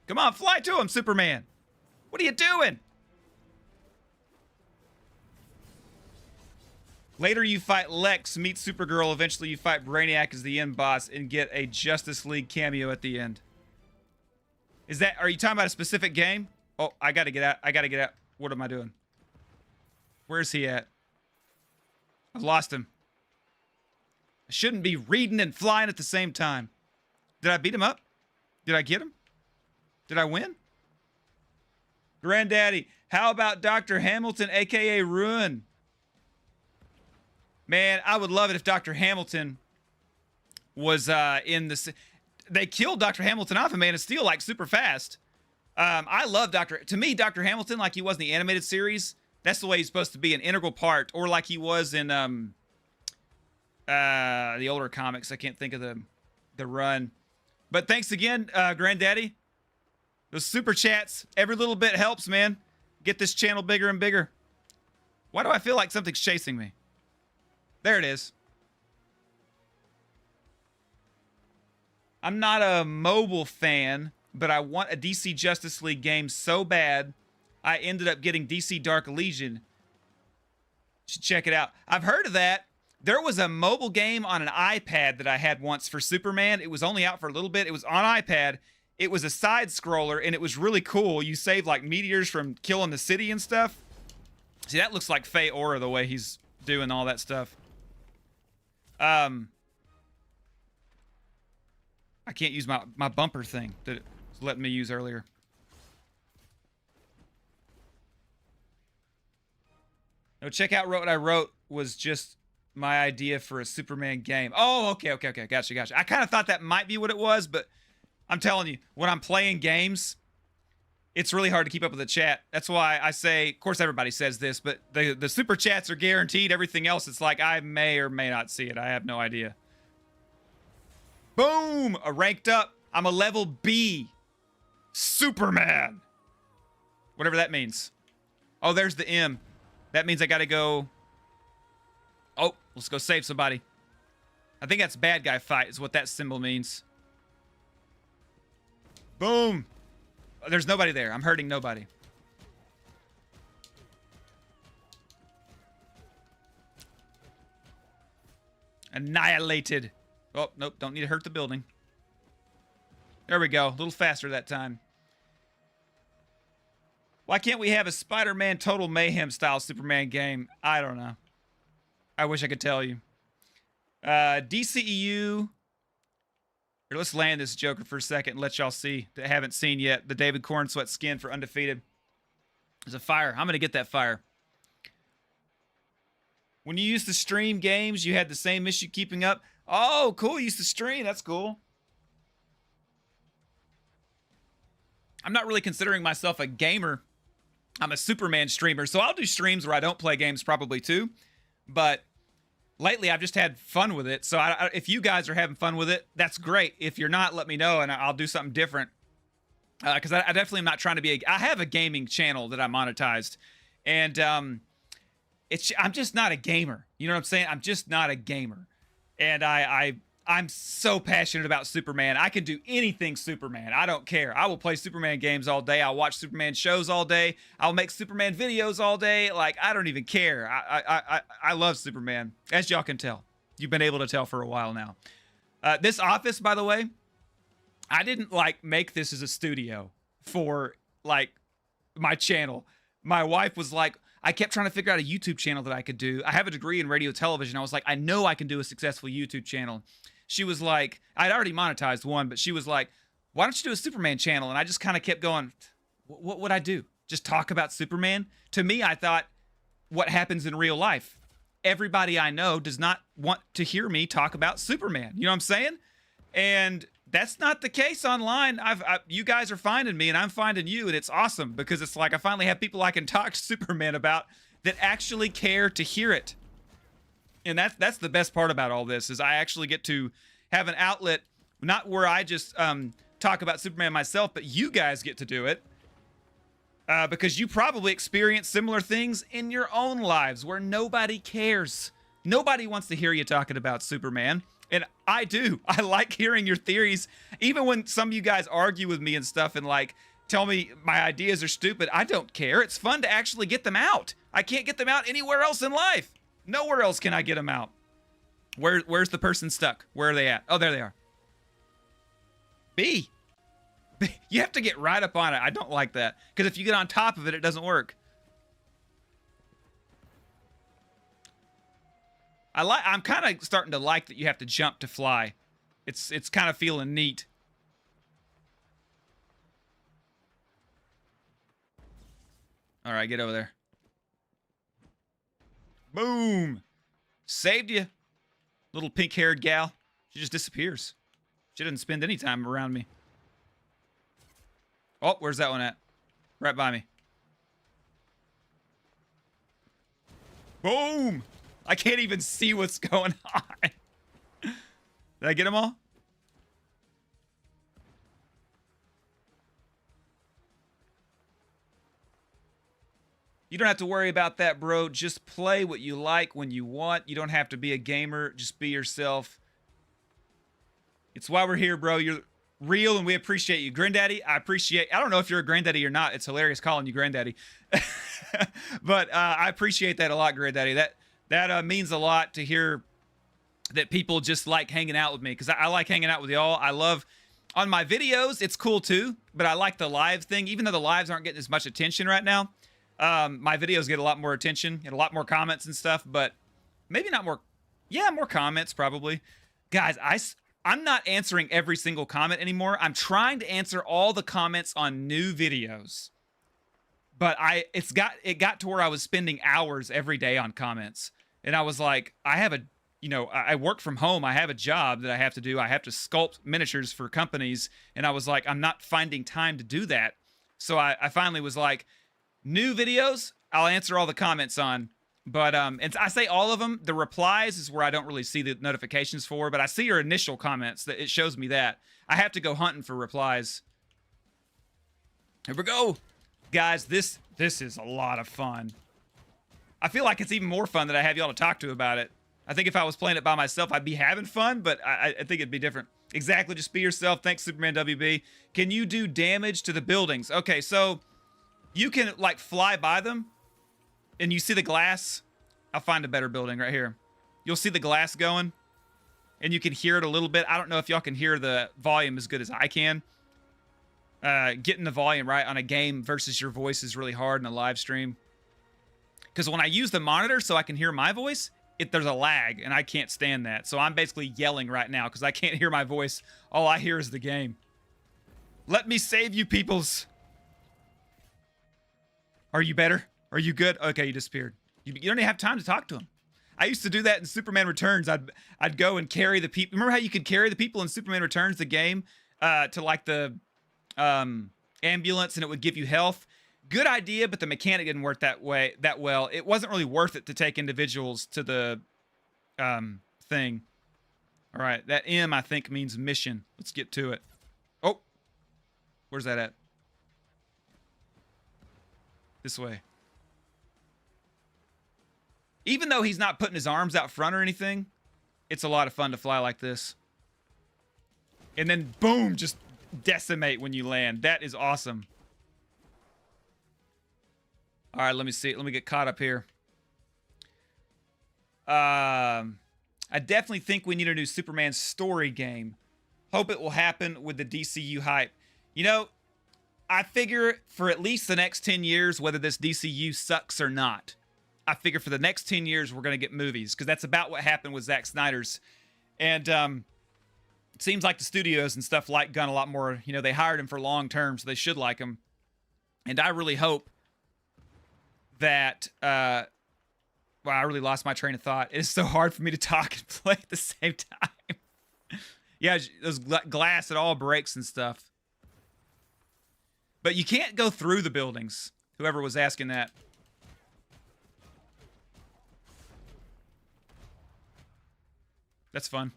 Come on, fly to him, Superman. What are you doing? Later you fight Lex, meet Supergirl, eventually you fight Brainiac as the end boss and get a Justice League cameo at the end. Are you talking about a specific game? Oh, I gotta get out. What am I doing? Where's he at? I've lost him. I shouldn't be reading and flying at the same time. Did I beat him up? Did I get him? Did I win? Granddaddy, how about Dr. Hamilton, aka Ruin? Man, I would love it if Dr. Hamilton was in the... They killed Dr. Hamilton off in Man of Steel like super fast. I love To me, Dr. Hamilton, like he was in the animated series, that's the way he's supposed to be, an integral part. Or like he was in the older comics. I can't think of the run. But thanks again, Granddaddy. Those super chats, every little bit helps, man. Get this channel bigger and bigger. Why do I feel like something's chasing me? There it is. I'm not a mobile fan, but I want a DC Justice League game so bad, I ended up getting DC Dark Legion. Should check it out. I've heard of that. There was a mobile game on an iPad that I had once for Superman. It was only out for a little bit. It was on iPad. It was a side scroller, and it was really cool. You saved like meteors from killing the city and stuff. See, that looks like Faye Aura the way he's doing all that stuff. I can't use my bumper thing that it was letting me use earlier. No, check out what I wrote was just my idea for a Superman game. Oh, okay. Gotcha. I kind of thought that might be what it was, but I'm telling you, when I'm playing games, it's really hard to keep up with the chat. That's why I say, of course everybody says this, but the super chats are guaranteed. Everything else, it's like I may or may not see it. I have no idea. Boom! A ranked up. I'm a level B. Superman. Whatever that means. Oh, there's the M. That means I gotta go... Oh, let's go save somebody. I think that's bad guy fight is what that symbol means. Boom! There's nobody there. I'm hurting nobody. Annihilated. Oh, nope. Don't need to hurt the building. There we go. A little faster that time. Why can't we have a Spider-Man Total Mayhem style Superman game? I don't know. I wish I could tell you. DCEU. Here, let's land this Joker for a second and let y'all see that haven't seen yet. The David Corenswet skin for Undefeated. There's a fire. I'm going to get that fire. When you used to stream games, you had the same issue keeping up. Oh, cool. You used to stream. That's cool. I'm not really considering myself a gamer. I'm a Superman streamer, so I'll do streams where I don't play games probably too. But lately, I've just had fun with it. So if you guys are having fun with it, that's great. If you're not, let me know, and I'll do something different. Because I definitely am not trying to be I have a gaming channel that I monetized. And I'm just not a gamer. You know what I'm saying? I'm just not a gamer. And I'm so passionate about Superman. I can do anything Superman. I don't care. I will play Superman games all day. I'll watch Superman shows all day. I'll make Superman videos all day. Like, I don't even care. I love Superman, as y'all can tell. You've been able to tell for a while now. This office, by the way, I didn't, like, make this as a studio for, like, my channel. My wife was like, I kept trying to figure out a YouTube channel that I could do. I have a degree in radio television. I was like, I know I can do a successful YouTube channel. She was like, I'd already monetized one, but she was like, why don't you do a Superman channel? And I just kind of kept going, what would I do? Just talk about Superman? To me, I thought, what happens in real life? Everybody I know does not want to hear me talk about Superman. You know what I'm saying? And that's not the case online. You guys are finding me, and I'm finding you, and it's awesome because it's like I finally have people I can talk to Superman about that actually care to hear it. And that's the best part about all this is I actually get to have an outlet, not where I just talk about Superman myself, but you guys get to do it. because you probably experience similar things in your own lives where nobody cares. Nobody wants to hear you talking about Superman. And I do. I like hearing your theories. Even when some of you guys argue with me and stuff and like tell me my ideas are stupid, I don't care. It's fun to actually get them out. I can't get them out anywhere else in life. Nowhere else can I get them out. Where's the person stuck? Where are they at? Oh, there they are. B. You have to get right up on it. I don't like that. Because if you get on top of it, it doesn't work. I'm kind of starting to like that you have to jump to fly. It's kind of feeling neat. All right, get over there. Boom. Saved you. Little pink-haired gal. She just disappears. She doesn't spend any time around me. Oh, where's that one at? Right by me. Boom. I can't even see what's going on. Did I get them all? You don't have to worry about that, bro. Just play what you like when you want. You don't have to be a gamer. Just be yourself. It's why we're here, bro. You're real and we appreciate you. Granddaddy, I don't know if you're a granddaddy or not. It's hilarious calling you granddaddy. But I appreciate that a lot, granddaddy. That means a lot to hear that people just like hanging out with me, because I like hanging out with y'all. I love on my videos. It's cool too, but I like the live thing, even though the lives aren't getting as much attention right now. My videos get a lot more attention and a lot more comments and stuff, but maybe not more. Yeah, more comments probably. Guys, I'm not answering every single comment anymore. I'm trying to answer all the comments on new videos. But it got to where I was spending hours every day on comments. And I was like, I work from home. I have a job that I have to do. I have to sculpt miniatures for companies. And I was like, I'm not finding time to do that. So I finally was like, new videos, I'll answer all the comments on. But and I say all of them. The replies is where I don't really see the notifications for. But I see your initial comments. That it shows me that. I have to go hunting for replies. Here we go. Guys, this is a lot of fun. I feel like it's even more fun that I have y'all to talk to about it. I think if I was playing it by myself, I'd be having fun, but I think it'd be different. Exactly, just be yourself. Thanks, Superman WB. Can you do damage to the buildings? Okay, so you can, like, fly by them, and you see the glass. I'll find a better building right here. You'll see the glass going, and you can hear it a little bit. I don't know if y'all can hear the volume as good as I can. Getting the volume right on a game versus your voice is really hard in a live stream. Because when I use the monitor so I can hear my voice, there's a lag, and I can't stand that. So I'm basically yelling right now because I can't hear my voice. All I hear is the game. Let me save you, peoples. Are you better? Are you good? Okay, you disappeared. You don't even have time to talk to him. I used to do that in Superman Returns. I'd go and carry the people. Remember how you could carry the people in Superman Returns, the game, to like the ambulance, and it would give you health. Good idea, but the mechanic didn't work that well. It wasn't really worth it to take individuals to the thing. All right, that M I think means mission. Let's get to it. Oh, where's that at? This way. Even though he's not putting his arms out front or anything, it's a lot of fun to fly like this. And then boom, just decimate when you land. That is awesome. All right, let me see. Let me get caught up here. I definitely think we need a new Superman story game. Hope it will happen with the DCU hype. You know, I figure for at least the next 10 years, whether this DCU sucks or not, I figure for the next 10 years, we're going to get movies, because that's about what happened with Zack Snyder's. And it seems like the studios and stuff like Gunn a lot more. You know, they hired him for long term, so they should like him. And I really hope that... wow, I really lost my train of thought. It is so hard for me to talk and play at the same time. Yeah, those glass, it all breaks and stuff. But you can't go through the buildings. Whoever was asking that. That's fun.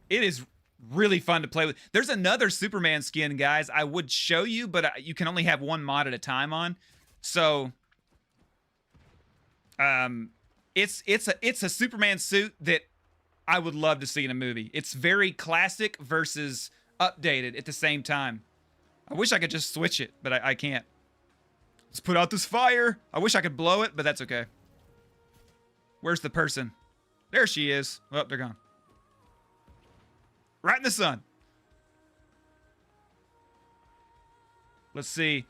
It is Really fun to play with. There's another Superman skin, guys. I would show you, but you can only have one mod at a time on. So, it's a Superman suit that I would love to see in a movie. It's very classic versus updated at the same time. I wish I could just switch it, but I can't. Let's put out this fire. I wish I could blow it, but that's okay. Where's the person? There she is. Oh, they're gone. Right in the sun. Let's see.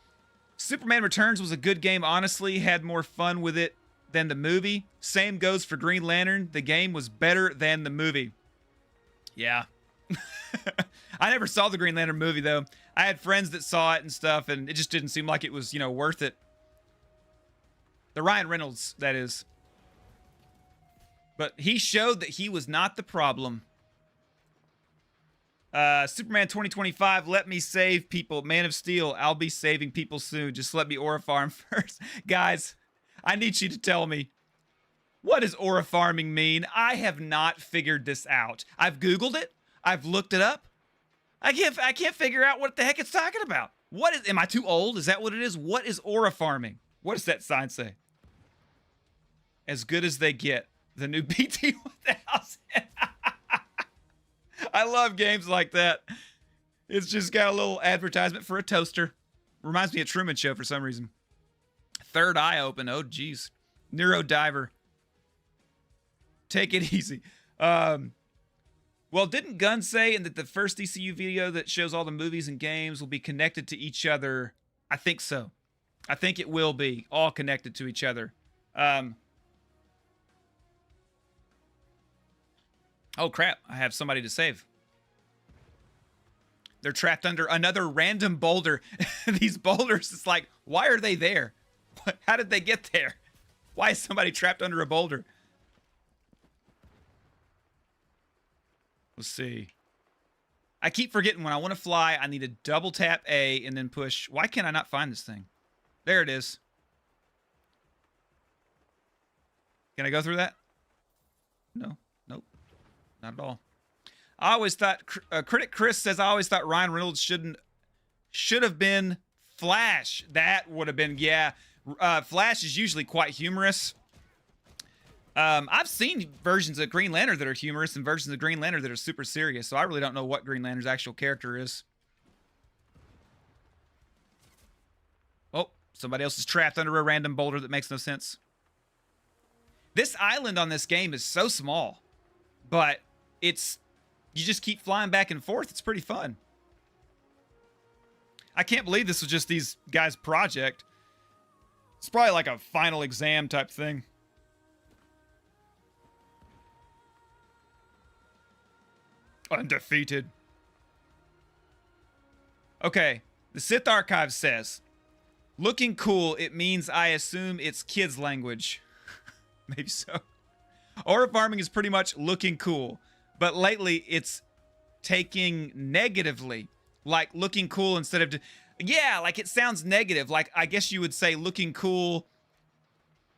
Superman Returns was a good game, honestly. Had more fun with it than the movie. Same goes for Green Lantern. The game was better than the movie. Yeah. I never saw the Green Lantern movie, though. I had friends that saw it and stuff, and it just didn't seem like it was, worth it. The Ryan Reynolds, that is. But he showed that he was not the problem. Superman 2025, let me save people. Man of Steel, I'll be saving people soon. Just let me aura farm first. Guys, I need you to tell me, what does aura farming mean? I have not figured this out. I've Googled it. I've looked it up. I can't figure out what the heck it's talking about. Am I too old? Is that what it is? What is aura farming? What does that sign say? As good as they get. The new BT 1000. I love games like that. It's just got a little advertisement for a toaster. Reminds me of Truman Show for some reason. Third eye open. Oh, geez. Neuro Diver. Take it easy. Well, didn't Gunn say that the first DCU video that shows all the movies and games will be connected to each other? I think so. I think it will be all connected to each other. Oh, crap. I have somebody to save. They're trapped under another random boulder. These boulders, it's like, why are they there? How did they get there? Why is somebody trapped under a boulder? Let's see. I keep forgetting when I want to fly, I need to double tap A and then push. Why can't I not find this thing? There it is. Can I go through that? No. Nope. Not at all. I always thought, Critic Chris says, I always thought Ryan Reynolds should have been Flash. That would have been, yeah. Flash is usually quite humorous. I've seen versions of Green Lantern that are humorous and versions of Green Lantern that are super serious, so I really don't know what Green Lantern's actual character is. Oh, somebody else is trapped under a random boulder that makes no sense. This island on this game is so small, but you just keep flying back and forth. It's pretty fun. I can't believe this was just these guys' project. It's probably like a final exam type thing. Undefeated. Okay, the Sith Archive says, looking cool, it means I assume it's kids' language. Maybe so. Aura farming is pretty much looking cool, but lately it's taking negatively, like looking cool instead of, yeah, like it sounds negative. Like I guess you would say looking cool,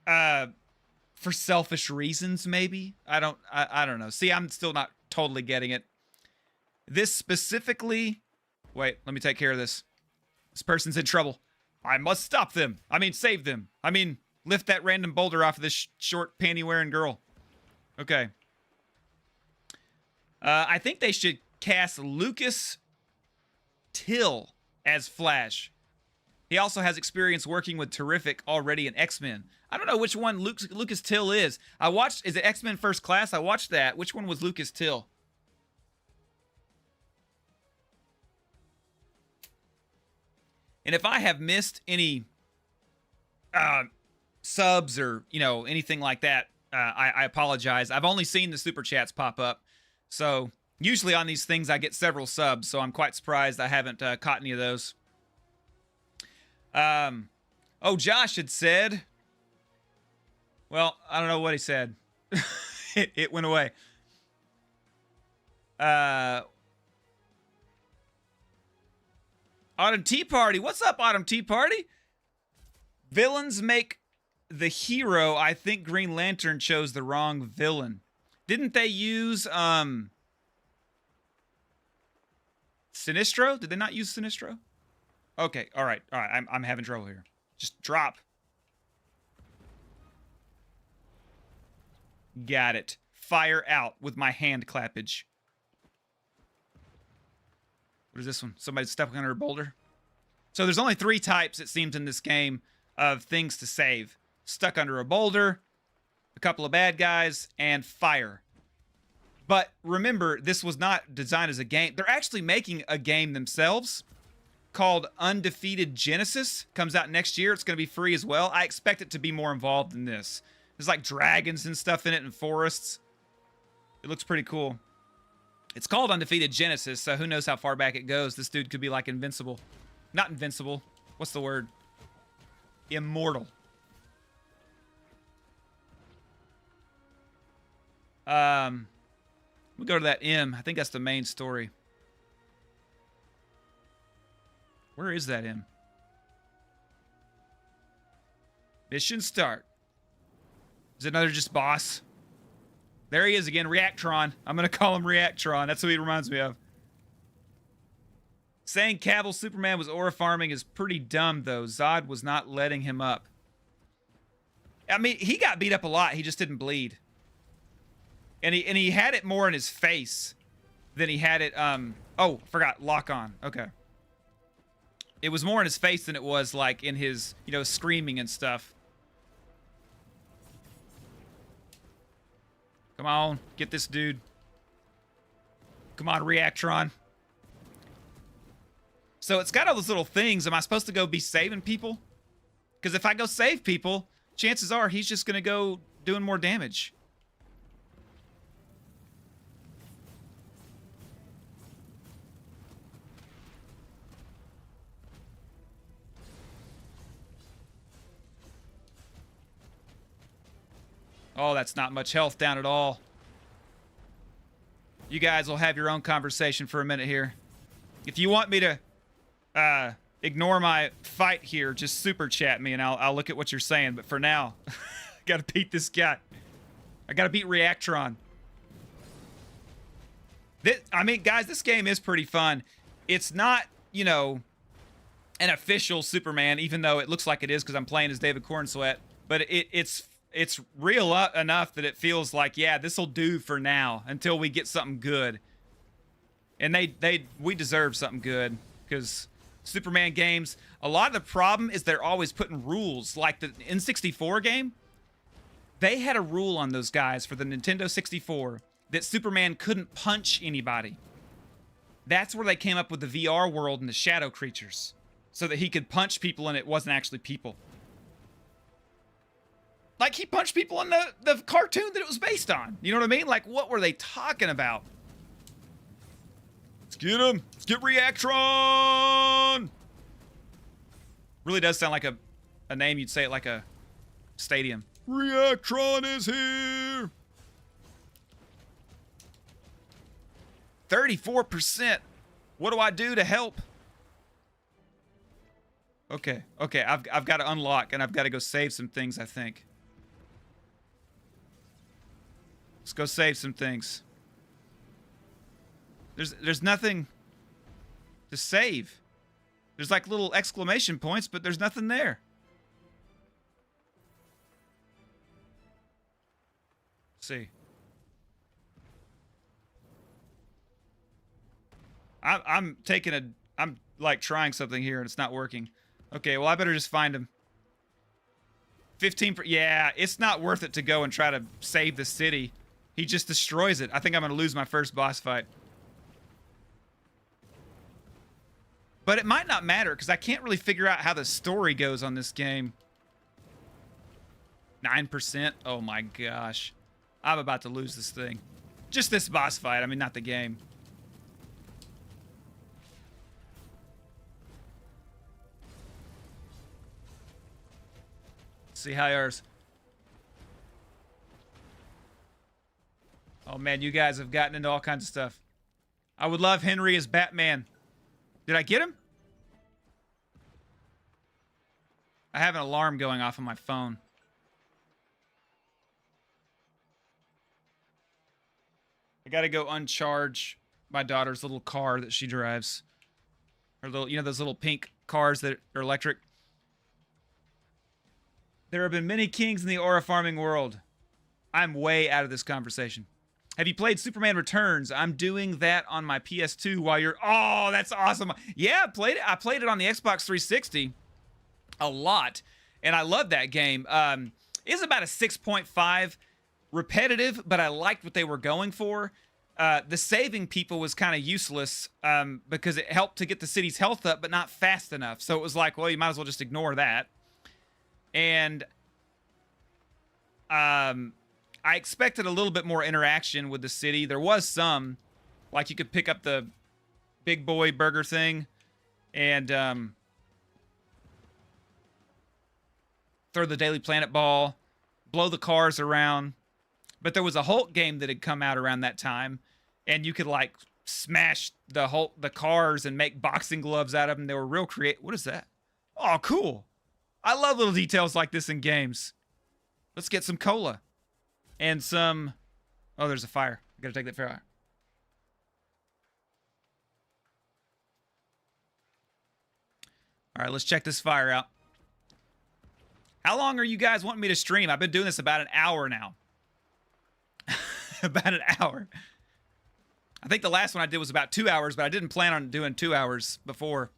for selfish reasons, maybe. I don't know. See, I'm still not totally getting it. This specifically, wait, let me take care of this. This person's in trouble. I must stop them. I mean, save them. I mean, lift that random boulder off of this short panty-wearing girl. Okay. I think they should cast Lucas Till as Flash. He also has experience working with Terrific already in X-Men. I don't know which one Lucas Till is. Is it X-Men First Class? I watched that. Which one was Lucas Till? And if I have missed any subs or, anything like that, I apologize. I've only seen the super chats pop up. So usually on these things, I get several subs. So I'm quite surprised I haven't caught any of those. Oh, Josh had said, well, I don't know what he said. It went away. Autumn Tea Party. What's up, Autumn Tea Party? Villains make the hero. I think Green Lantern chose the wrong villain. Didn't they use, Sinistro? Did they not use Sinistro? Okay, all right. I'm having trouble here. Just drop. Got it. Fire out with my hand clappage. What is this one? Somebody stepping under a boulder? So there's only 3 types, it seems, in this game of things to save. Stuck under a boulder, a couple of bad guys, and fire. But remember, this was not designed as a game. They're actually making a game themselves called Undefeated Genesis. Comes out next year. It's going to be free as well. I expect it to be more involved than this. There's like dragons and stuff in it and forests. It looks pretty cool. It's called Undefeated Genesis, so who knows how far back it goes. This dude could be like invincible. Not invincible. What's the word? Immortal. We'll go to that M. I think that's the main story. Where is that M? Mission start. Is it another just boss? There he is again, Reactron. I'm going to call him Reactron. That's who he reminds me of. Saying Cavill Superman was aura farming is pretty dumb, though. Zod was not letting him up. I mean, he got beat up a lot. He just didn't bleed. And he had it more in his face than he had it, oh, forgot, lock on. Okay. It was more in his face than it was, like, in his, you know, screaming and stuff. Come on, get this dude. Come on, Reactron. So it's got all those little things. Am I supposed to go be saving people? Because if I go save people, chances are he's just going to go doing more damage. Oh, that's not much health down at all. You guys will have your own conversation for a minute here. If you want me to ignore my fight here, just super chat me and I'll look at what you're saying. But for now, I gotta beat this guy. I gotta beat Reactron. I mean, guys, this game is pretty fun. It's not, you know, an official Superman, even though it looks like it is because I'm playing as David Corenswet. But it's real enough that it feels like, yeah, this will do for now until we get something good. And we deserve something good because Superman games, a lot of the problem is they're always putting rules. Like the N64 game, they had a rule on those guys for the Nintendo 64 that Superman couldn't punch anybody. That's where they came up with the VR world and the shadow creatures so that he could punch people and it wasn't actually people. Like, he punched people in the cartoon that it was based on. You know what I mean? Like, what were they talking about? Let's get him. Let's get Reactron. Really does sound like a name you'd say at like a stadium. Reactron is here. 34%. What do I do to help? Okay, I've got to unlock and I've got to go save some things, I think. Let's go save some things. There's nothing to save. There's like little exclamation points, but there's nothing there. Let's see. I'm like trying something here and it's not working. Okay, well I better just find him. 15%. Yeah, it's not worth it to go and try to save the city. He just destroys it. I think I'm going to lose my first boss fight. But it might not matter because I can't really figure out how the story goes on this game. 9%. Oh my gosh. I'm about to lose this thing. Just this boss fight. I mean, not the game. See how yours. Oh man, you guys have gotten into all kinds of stuff. I would love Henry as Batman. Did I get him? I have an alarm going off on my phone. I gotta go uncharge my daughter's little car that she drives. Or little, you know, those little pink cars that are electric. There have been many kings in the aura farming world. I'm way out of this conversation. Have you played Superman Returns? I'm doing that on my PS2 while you're... Oh, that's awesome. Yeah, I played it. I played it on the Xbox 360 a lot, and I love that game. It's about a 6.5, repetitive, but I liked what they were going for. The saving people was kind of useless because it helped to get the city's health up, but not fast enough. So it was like, well, you might as well just ignore that. And I expected a little bit more interaction with the city. There was some, like you could pick up the big boy burger thing and throw the Daily Planet ball, blow the cars around. But there was a Hulk game that had come out around that time, and you could like smash the cars and make boxing gloves out of them. They were real creative. What is that? Oh, cool. I love little details like this in games. Let's get some cola. And some... Oh, there's a fire. I gotta take that fire. All right, let's check this fire out. How long are you guys wanting me to stream? I've been doing this about an hour now. About an hour. I think the last one I did was about 2 hours, but I didn't plan on doing 2 hours before.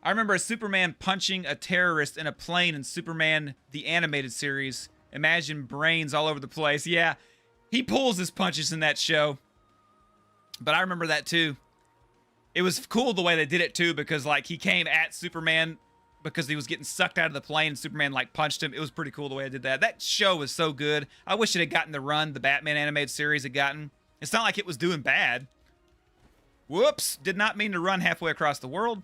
I remember a Superman punching a terrorist in a plane in Superman the Animated Series. Imagine brains all over the place. Yeah, he pulls his punches in that show. But I remember that too. It was cool the way they did it too, because like he came at Superman because he was getting sucked out of the plane and Superman like punched him. It was pretty cool the way I did that. That show was so good. I wish it had gotten the run the Batman Animated Series had gotten. It's not like it was doing bad. Whoops, did not mean to run halfway across the world.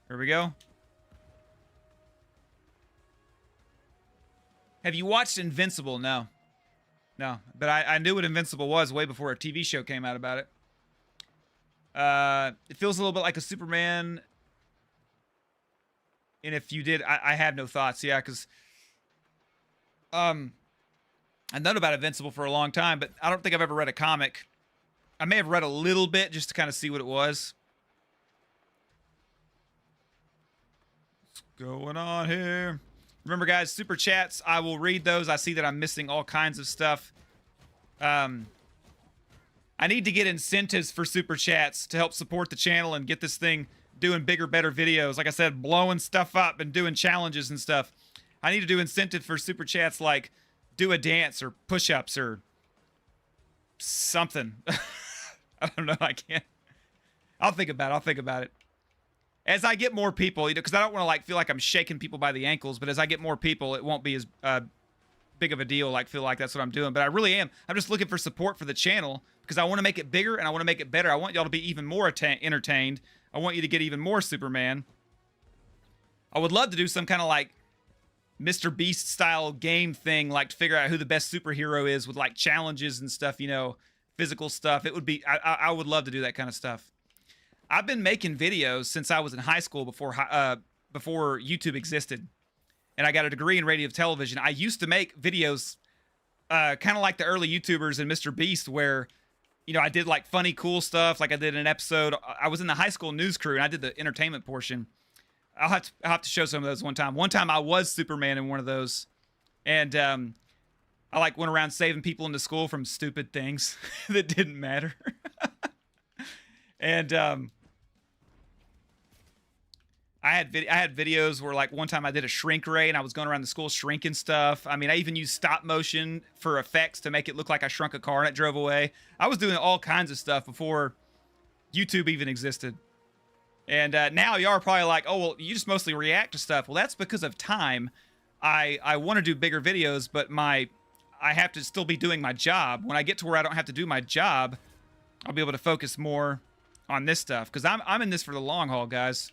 Here we go. Have you watched Invincible? No. No. But I knew what Invincible was way before a TV show came out about it. It feels a little bit like a Superman. And if you did, I have no thoughts. Yeah, because I've known about Invincible for a long time, but I don't think I've ever read a comic. I may have read a little bit just to kind of see what it was. Going on here. Remember, guys, super chats. I will read those. I see that I'm missing all kinds of stuff. I need to get incentives for super chats to help support the channel and get this thing doing bigger, better videos. Like I said, blowing stuff up and doing challenges and stuff. I need to do incentive for super chats like do a dance or push-ups or something. I don't know. I can't. I'll think about it. I'll think about it. As I get more people, you know, because I don't want to like feel like I'm shaking people by the ankles, but as I get more people, it won't be as big of a deal. Like feel like that's what I'm doing, but I really am. I'm just looking for support for the channel because I want to make it bigger and I want to make it better. I want y'all to be even more entertained. I want you to get even more Superman. I would love to do some kind of like Mr. Beast style game thing, like to figure out who the best superhero is with like challenges and stuff, you know, physical stuff. It would be, I would love to do that kind of stuff. I've been making videos since I was in high school before YouTube existed. And I got a degree in radio and television. I used to make videos kind of like the early YouTubers and Mr. Beast where, you know, I did like funny, cool stuff. Like I did an episode. I was in the high school news crew and I did the entertainment portion. I'll have to show some of those one time. One time I was Superman in one of those. And I like went around saving people in the school from stupid things that didn't matter. And I had videos where like one time I did a shrink ray and I was going around the school shrinking stuff. I mean, I even used stop motion for effects to make it look like I shrunk a car and it drove away. I was doing all kinds of stuff before YouTube even existed. And now y'all are probably like, oh, well, you just mostly react to stuff. Well, that's because of time. I want to do bigger videos, but I have to still be doing my job. When I get to where I don't have to do my job, I'll be able to focus more on this stuff. Because I'm in this for the long haul, guys.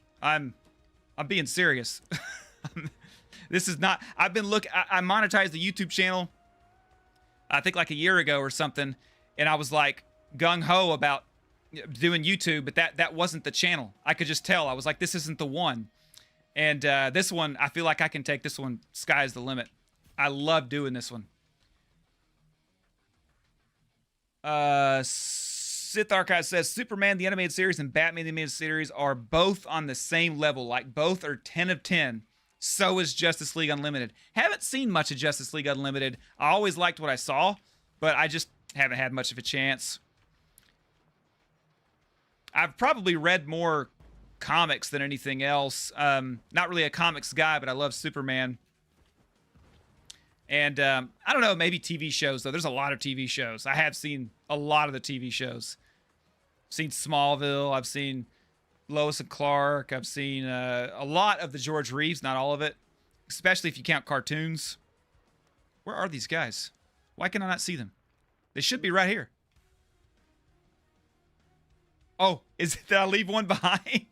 I'm being serious. This is not... I monetized the YouTube channel, I think like a year ago or something, and I was like gung-ho about doing YouTube, but that wasn't the channel. I could just tell. I was like, this isn't the one. And this one, I feel like I can take this one. Sky's the limit. I love doing this one. Sith Archive says Superman the animated series and Batman the animated series are both on the same level. Like both are 10 of 10. So is Justice League Unlimited. Haven't seen much of Justice League Unlimited. I always liked what I saw, but I just haven't had much of a chance. I've probably read more comics than anything else. Not really a comics guy, but I love Superman. And I don't know, maybe TV shows, though. There's a lot of TV shows. I have seen a lot of the TV shows. I've seen Smallville. I've seen Lois and Clark. I've seen a lot of the George Reeves, not all of it. Especially if you count cartoons. Where are these guys? Why can I not see them? They should be right here. Oh, did I leave one behind?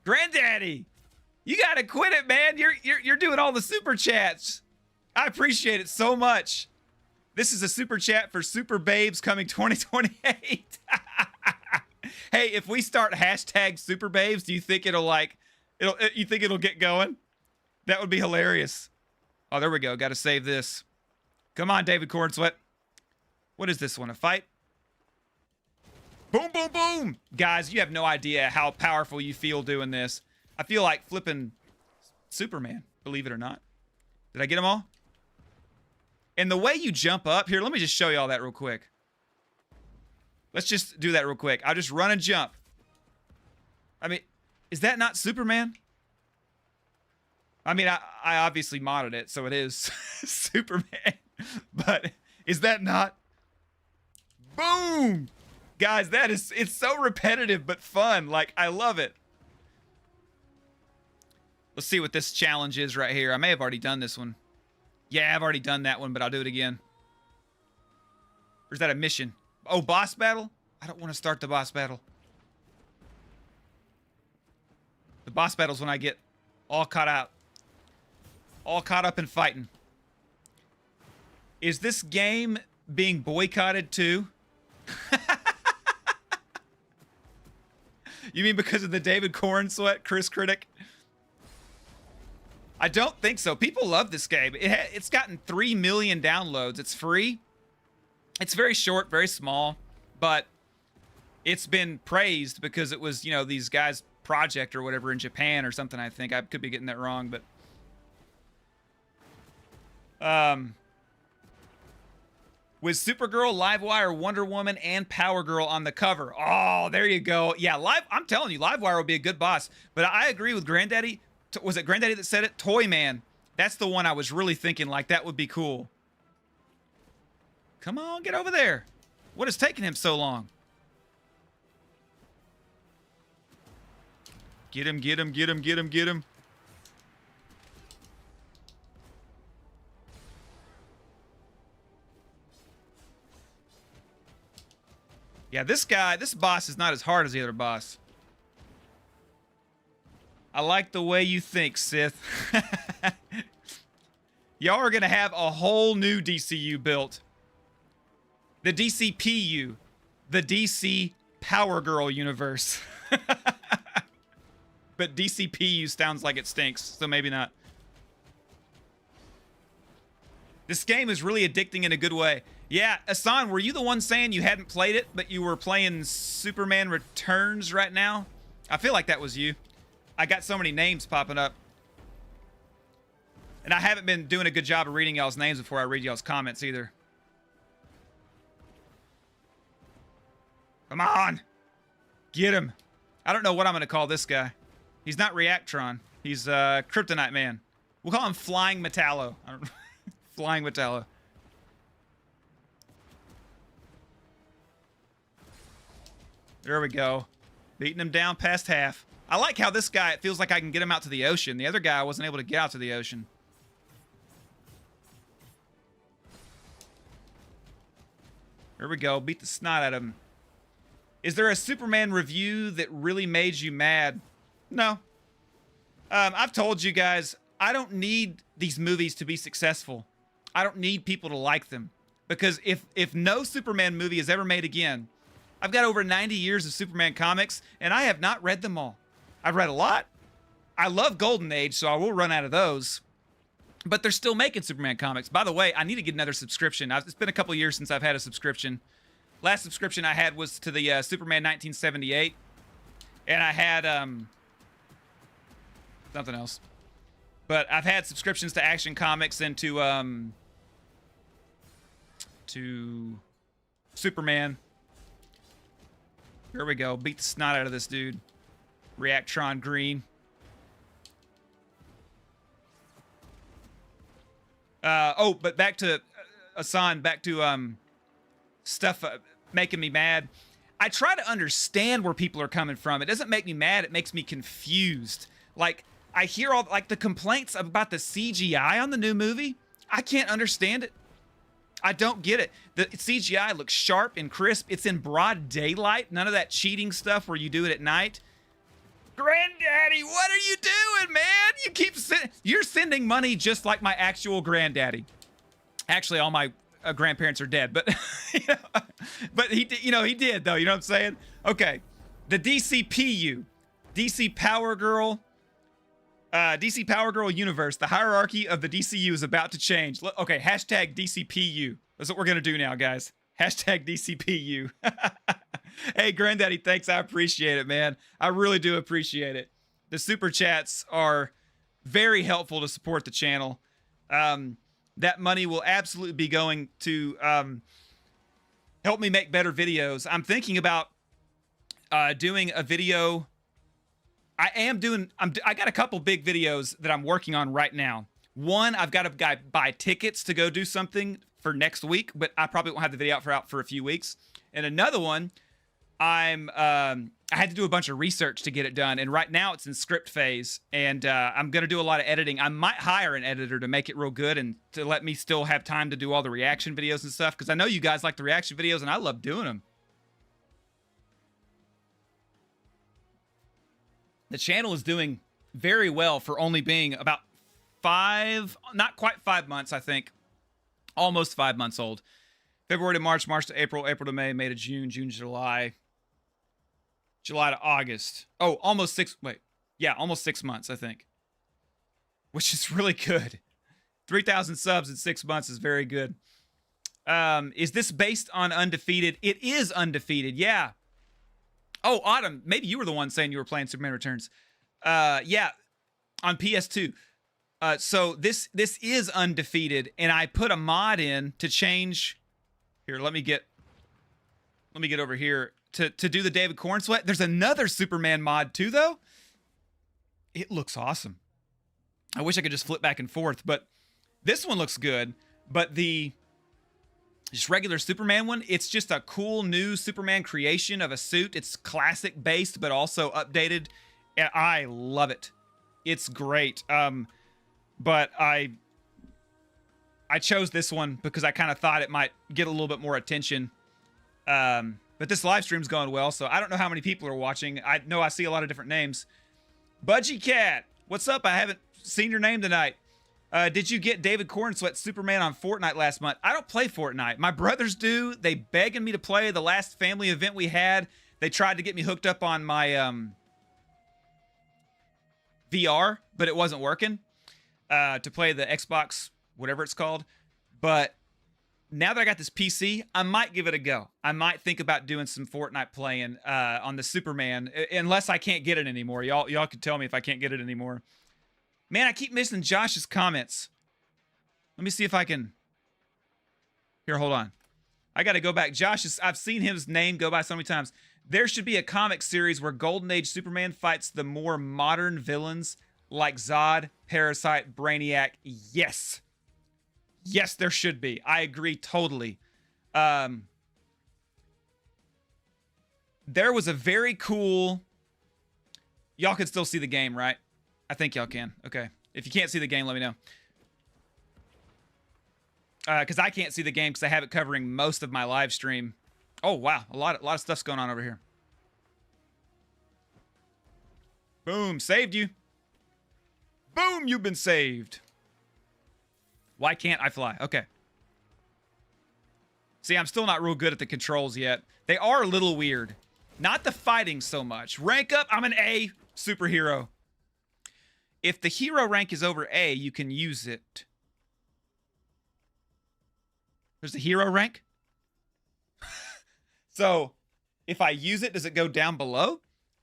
Granddaddy, you gotta quit it, man. You're doing all the super chats. I appreciate it so much. This is a super chat for Super Babes coming 2028. Hey, if we start hashtag Super Babes, do you think you think it'll get going? That would be hilarious. Oh, there we go. Got to save this. Come on, David Corenswet. What is this one? A fight? Boom, boom, boom. Guys, you have no idea how powerful you feel doing this. I feel like flipping Superman, believe it or not. Did I get them all? And the way you jump up, here, let me just show you all that real quick. Let's just do that real quick. I'll just run and jump. I mean, is that not Superman? I mean, I obviously modded it, so it is Superman. But is that not? Boom! Guys, it's so repetitive but fun. Like, I love it. Let's see what this challenge is right here. I may have already done this one. Yeah, I've already done that one, but I'll do it again. Or is that a mission? Oh, boss battle? I don't want to start the boss battle. The boss battle's when I get all caught out. All caught up in fighting. Is this game being boycotted too? You mean because of the David Corenswet, Chris Critic? I don't think so. People love this game. It's gotten 3 million downloads. It's free. It's very short, very small, but it's been praised because it was, you know, these guys' project or whatever in Japan or something, I think. I could be getting that wrong, but... with Supergirl, Livewire, Wonder Woman, and Power Girl on the cover. Oh, there you go. Yeah, I'm telling you, Livewire will be a good boss. But I agree with Granddaddy. Was it Granddaddy that said it? Toy Man. That's the one I was really thinking, like, that would be cool. Come on, get over there. What is taking him so long? Get him, get him, get him, get him, get him. Yeah, this boss is not as hard as the other boss. I like the way you think, Sith. Y'all are going to have a whole new DCU built. The DCPU. The DC Power Girl universe. But DCPU sounds like it stinks, so maybe not. This game is really addicting in a good way. Yeah, Asan, were you the one saying you hadn't played it, but you were playing Superman Returns right now? I feel like that was you. I got so many names popping up. And I haven't been doing a good job of reading y'all's names before I read y'all's comments either. Come on. Get him. I don't know what I'm going to call this guy. He's not Reactron. He's Kryptonite Man. We'll call him Flying Metallo. I don't Flying Metallo. There we go. Beating him down past half. I like how this guy, it feels like I can get him out to the ocean. The other guy, I wasn't able to get out to the ocean. There we go. Beat the snot out of him. Is there a Superman review that really made you mad? No. I've told you guys, I don't need these movies to be successful. I don't need people to like them. Because if no Superman movie is ever made again, I've got over 90 years of Superman comics, and I have not read them all. I've read a lot. I love Golden Age, so I will run out of those. But they're still making Superman comics. By the way, I need to get another subscription. It's been a couple years since I've had a subscription. Last subscription I had was to the Superman 1978. And I had something else. But I've had subscriptions to Action Comics and to Superman. Here we go. Beat the snot out of this dude. Reactron Green. But back to Hassan, back to stuff making me mad. I try to understand where people are coming from. It doesn't make me mad. It makes me confused. Like, I hear all like the complaints about the CGI on the new movie. I can't understand it. I don't get it. The CGI looks sharp and crisp. It's in broad daylight. None of that cheating stuff where you do it at night. Granddaddy, what are you doing, man? You keep you're sending money just like my actual granddaddy. Actually, all my grandparents are dead, but but he did though. You know what I'm saying? Okay, the DCPU, DC Power Girl universe. The hierarchy of the DCU is about to change. Okay, hashtag DCPU. That's what we're gonna do now, guys. Hashtag DCPU. Hey, Granddaddy, thanks. I appreciate it, man. I really do appreciate it. The super chats are very helpful to support the channel. That money will absolutely be going to help me make better videos. I'm thinking about doing a video. I got a couple big videos that I'm working on right now. One, I've got to buy tickets to go do something for next week, but I probably won't have the video out for a few weeks. And another one, I had to do a bunch of research to get it done, and right now it's in script phase, and I'm going to do a lot of editing. I might hire an editor to make it real good and to let me still have time to do all the reaction videos and stuff, because I know you guys like the reaction videos, and I love doing them. The channel is doing very well for only being about not quite 5 months, I think. Almost 5 months old. February to March, March to April, April to May, May to June, June to July, July to August. Oh, almost 6 months, I think. Which is really good. 3,000 subs in 6 months is very good. Is this based on Undefeated? It is Undefeated, yeah. Oh, Autumn, maybe you were the one saying you were playing Superman Returns. Yeah, on PS2. So this is Undefeated, and I put a mod in to change. Here, let me get over here to do the David Corenswet. There's another Superman mod too, though. It looks awesome. I wish I could just flip back and forth, but this one looks good. But the just regular Superman one, it's just a cool new Superman creation of a suit. It's classic based, but also updated, and I love it. It's great. But I chose this one because I kind of thought it might get a little bit more attention. But this live stream's going well, so I don't know how many people are watching. I know I see a lot of different names. Budgie Cat, what's up? I haven't seen your name tonight. Did you get David Corenswet Superman on Fortnite last month? I don't play Fortnite. My brothers do. They begging me to play. The last family event we had, they tried to get me hooked up on my VR, but it wasn't working to play the Xbox, whatever it's called. But now that I got this PC, I might give it a go. I might think about doing some Fortnite playing on the Superman, unless I can't get it anymore. Y'all can tell me if I can't get it anymore. Man, I keep missing Josh's comments. Let me see if I can. Here, hold on. I got to go back. I've seen his name go by so many times. There should be a comic series where Golden Age Superman fights the more modern villains like Zod, Parasite, Brainiac. Yes. Yes, there should be. I agree totally. There was a very cool... Y'all can still see the game, right? I think y'all can. Okay. If you can't see the game, let me know. Because I can't see the game because I have it covering most of my live stream. Oh, wow. A lot of stuff's going on over here. Boom. Saved you. Boom. You've been saved. Why can't I fly? Okay. See, I'm still not real good at the controls yet. They are a little weird. Not the fighting so much. Rank up. I'm an A superhero. If the hero rank is over A, you can use it. There's a hero rank. So if I use it, does it go down below?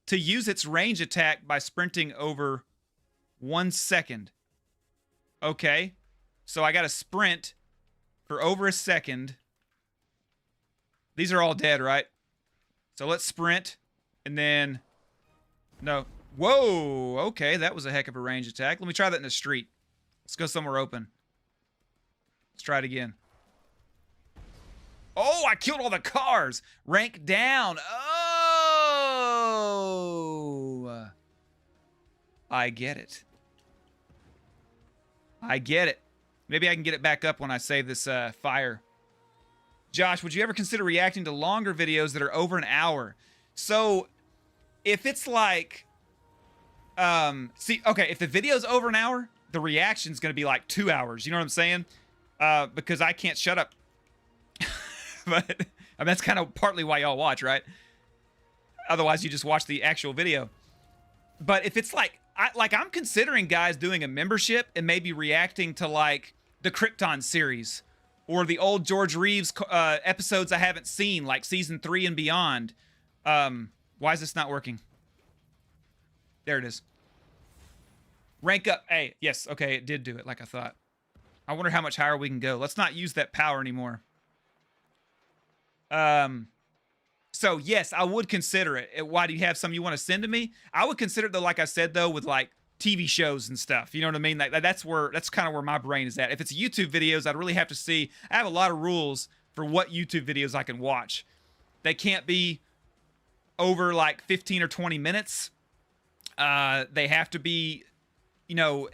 To use its range attack by sprinting over 1 second. Okay. So I got to sprint for over a second. These are all dead, right? So let's sprint. And then... No. Whoa. Okay, that was a heck of a range attack. Let me try that in the street. Let's go somewhere open. Let's try it again. Oh, I killed all the cars. Rank down. Oh. I get it. I get it. Maybe I can get it back up when I save this fire. Josh, would you ever consider reacting to longer videos that are over an hour? So, if it's like... okay, if the video's over an hour, the reaction's going to be like 2 hours. You know what I'm saying? Because I can't shut up. But I mean, that's kind of partly why y'all watch, right? Otherwise, you just watch the actual video. But if it's like, I'm considering guys doing a membership and maybe reacting to like the Krypton series or the old George Reeves episodes I haven't seen, like season 3 and beyond. Why is this not working? There it is. Rank up. Hey, yes, okay, it did do it like I thought. I wonder how much higher we can go. Let's not use that power anymore. So yes, I would consider it. Why do you have some you want to send to me? I would consider it though, like I said though, with like TV shows and stuff. You know what I mean? Like that's kind of where my brain is at. If it's YouTube videos, I'd really have to see. I have a lot of rules for what YouTube videos I can watch. They can't be over like 15 or 20 minutes. They have to be, you know,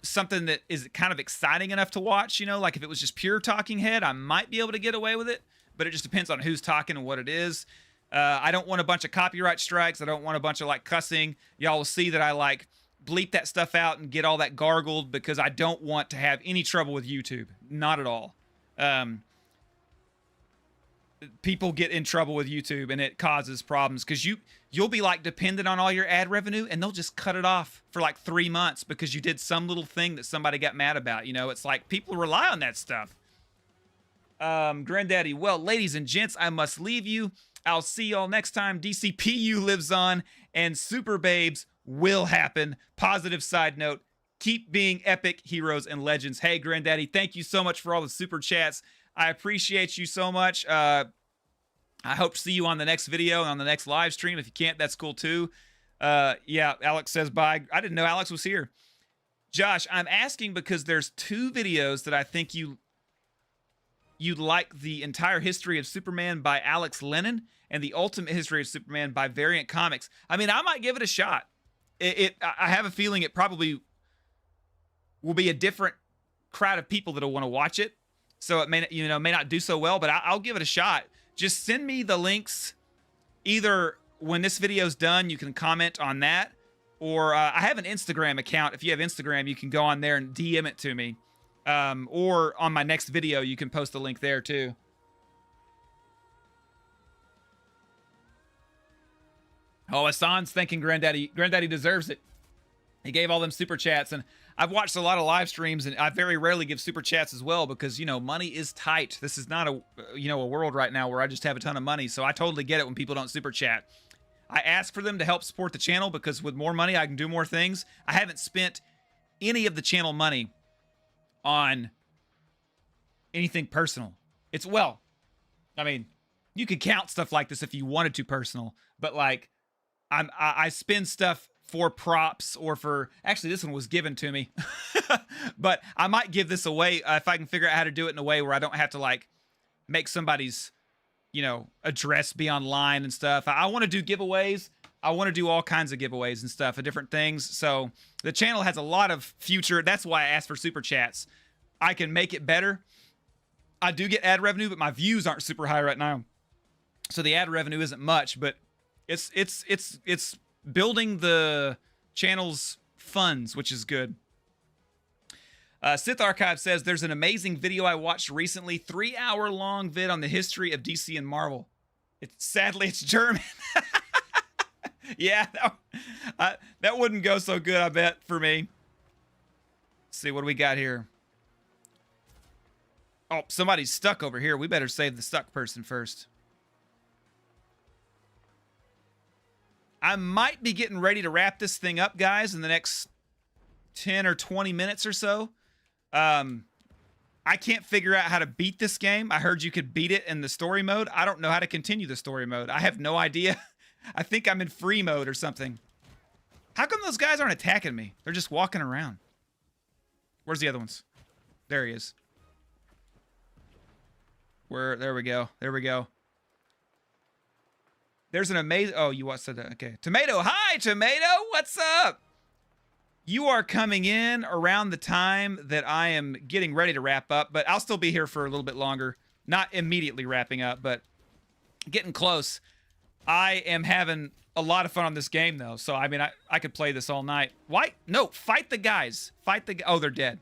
something that is kind of exciting enough to watch. You know, like if it was just pure talking head, I might be able to get away with it. But it just depends on who's talking and what it is. I don't want a bunch of copyright strikes. I don't want a bunch of like cussing. Y'all will see that I like bleep that stuff out and get all that gargled because I don't want to have any trouble with YouTube. Not at all. People get in trouble with YouTube and it causes problems because you'll be like dependent on all your ad revenue and they'll just cut it off for like 3 months because you did some little thing that somebody got mad about. You know, it's like people rely on that stuff. Granddaddy, well, ladies and gents, I must leave you. I'll see y'all next time. DCPU lives on, and Super Babes will happen. Positive side note, keep being epic heroes and legends. Hey, Granddaddy, thank you so much for all the super chats. I appreciate you so much. I hope to see you on the next video and on the next live stream. If you can't, that's cool too. Yeah, Alex says bye. I didn't know Alex was here. Josh, I'm asking because there's 2 videos that I think you'd like: the entire history of Superman by Alex Lennon and the ultimate history of Superman by Variant Comics. I mean, I might give it a shot. I have a feeling it probably will be a different crowd of people that'll want to watch it. So it may not do so well, but I'll give it a shot. Just send me the links. Either when this video's done, you can comment on that, or I have an Instagram account. If you have Instagram, you can go on there and DM it to me. Or on my next video, you can post a link there too. Oh, Hassan's thanking Granddaddy. Granddaddy deserves it. He gave all them super chats, and I've watched a lot of live streams, and I very rarely give super chats as well because, you know, money is tight. This is not a world right now where I just have a ton of money, so I totally get it when people don't super chat. I ask for them to help support the channel because with more money, I can do more things. I haven't spent any of the channel money on anything personal. I mean, you could count stuff like this if you wanted to personal, but like I spend stuff for props or for, actually this one was given to me, but I might give this away if I can figure out how to do it in a way where I don't have to like make somebody's, you know, address be online and stuff. I want to do giveaways. I want to do all kinds of giveaways and stuff of different things. So the channel has a lot of future. That's why I asked for super chats. I can make it better. I do get ad revenue, but my views aren't super high right now. So the ad revenue isn't much, but it's building the channel's funds, which is good. Sith Archive says, there's an amazing video I watched recently, 3-hour-long vid on the history of DC and Marvel. Sadly, it's German. Yeah, that wouldn't go so good, I bet, for me. Let's see, what do we got here? Oh, somebody's stuck over here. We better save the stuck person first. I might be getting ready to wrap this thing up, guys, in the next 10 or 20 minutes or so. I can't figure out how to beat this game. I heard you could beat it in the story mode. I don't know how to continue the story mode. I have no idea. I think I'm in free mode or something. How come those guys aren't attacking me? They're just walking around. Where's the other ones? There he is. There we go. There we go. There's an amazing... Oh, you said that. Okay. Tomato. Hi, Tomato. What's up? You are coming in around the time that I am getting ready to wrap up, but I'll still be here for a little bit longer. Not immediately wrapping up, but getting close. I am having a lot of fun on this game, though. So, I mean, I could play this all night. Why? No, fight the guys. Fight the... Oh, they're dead.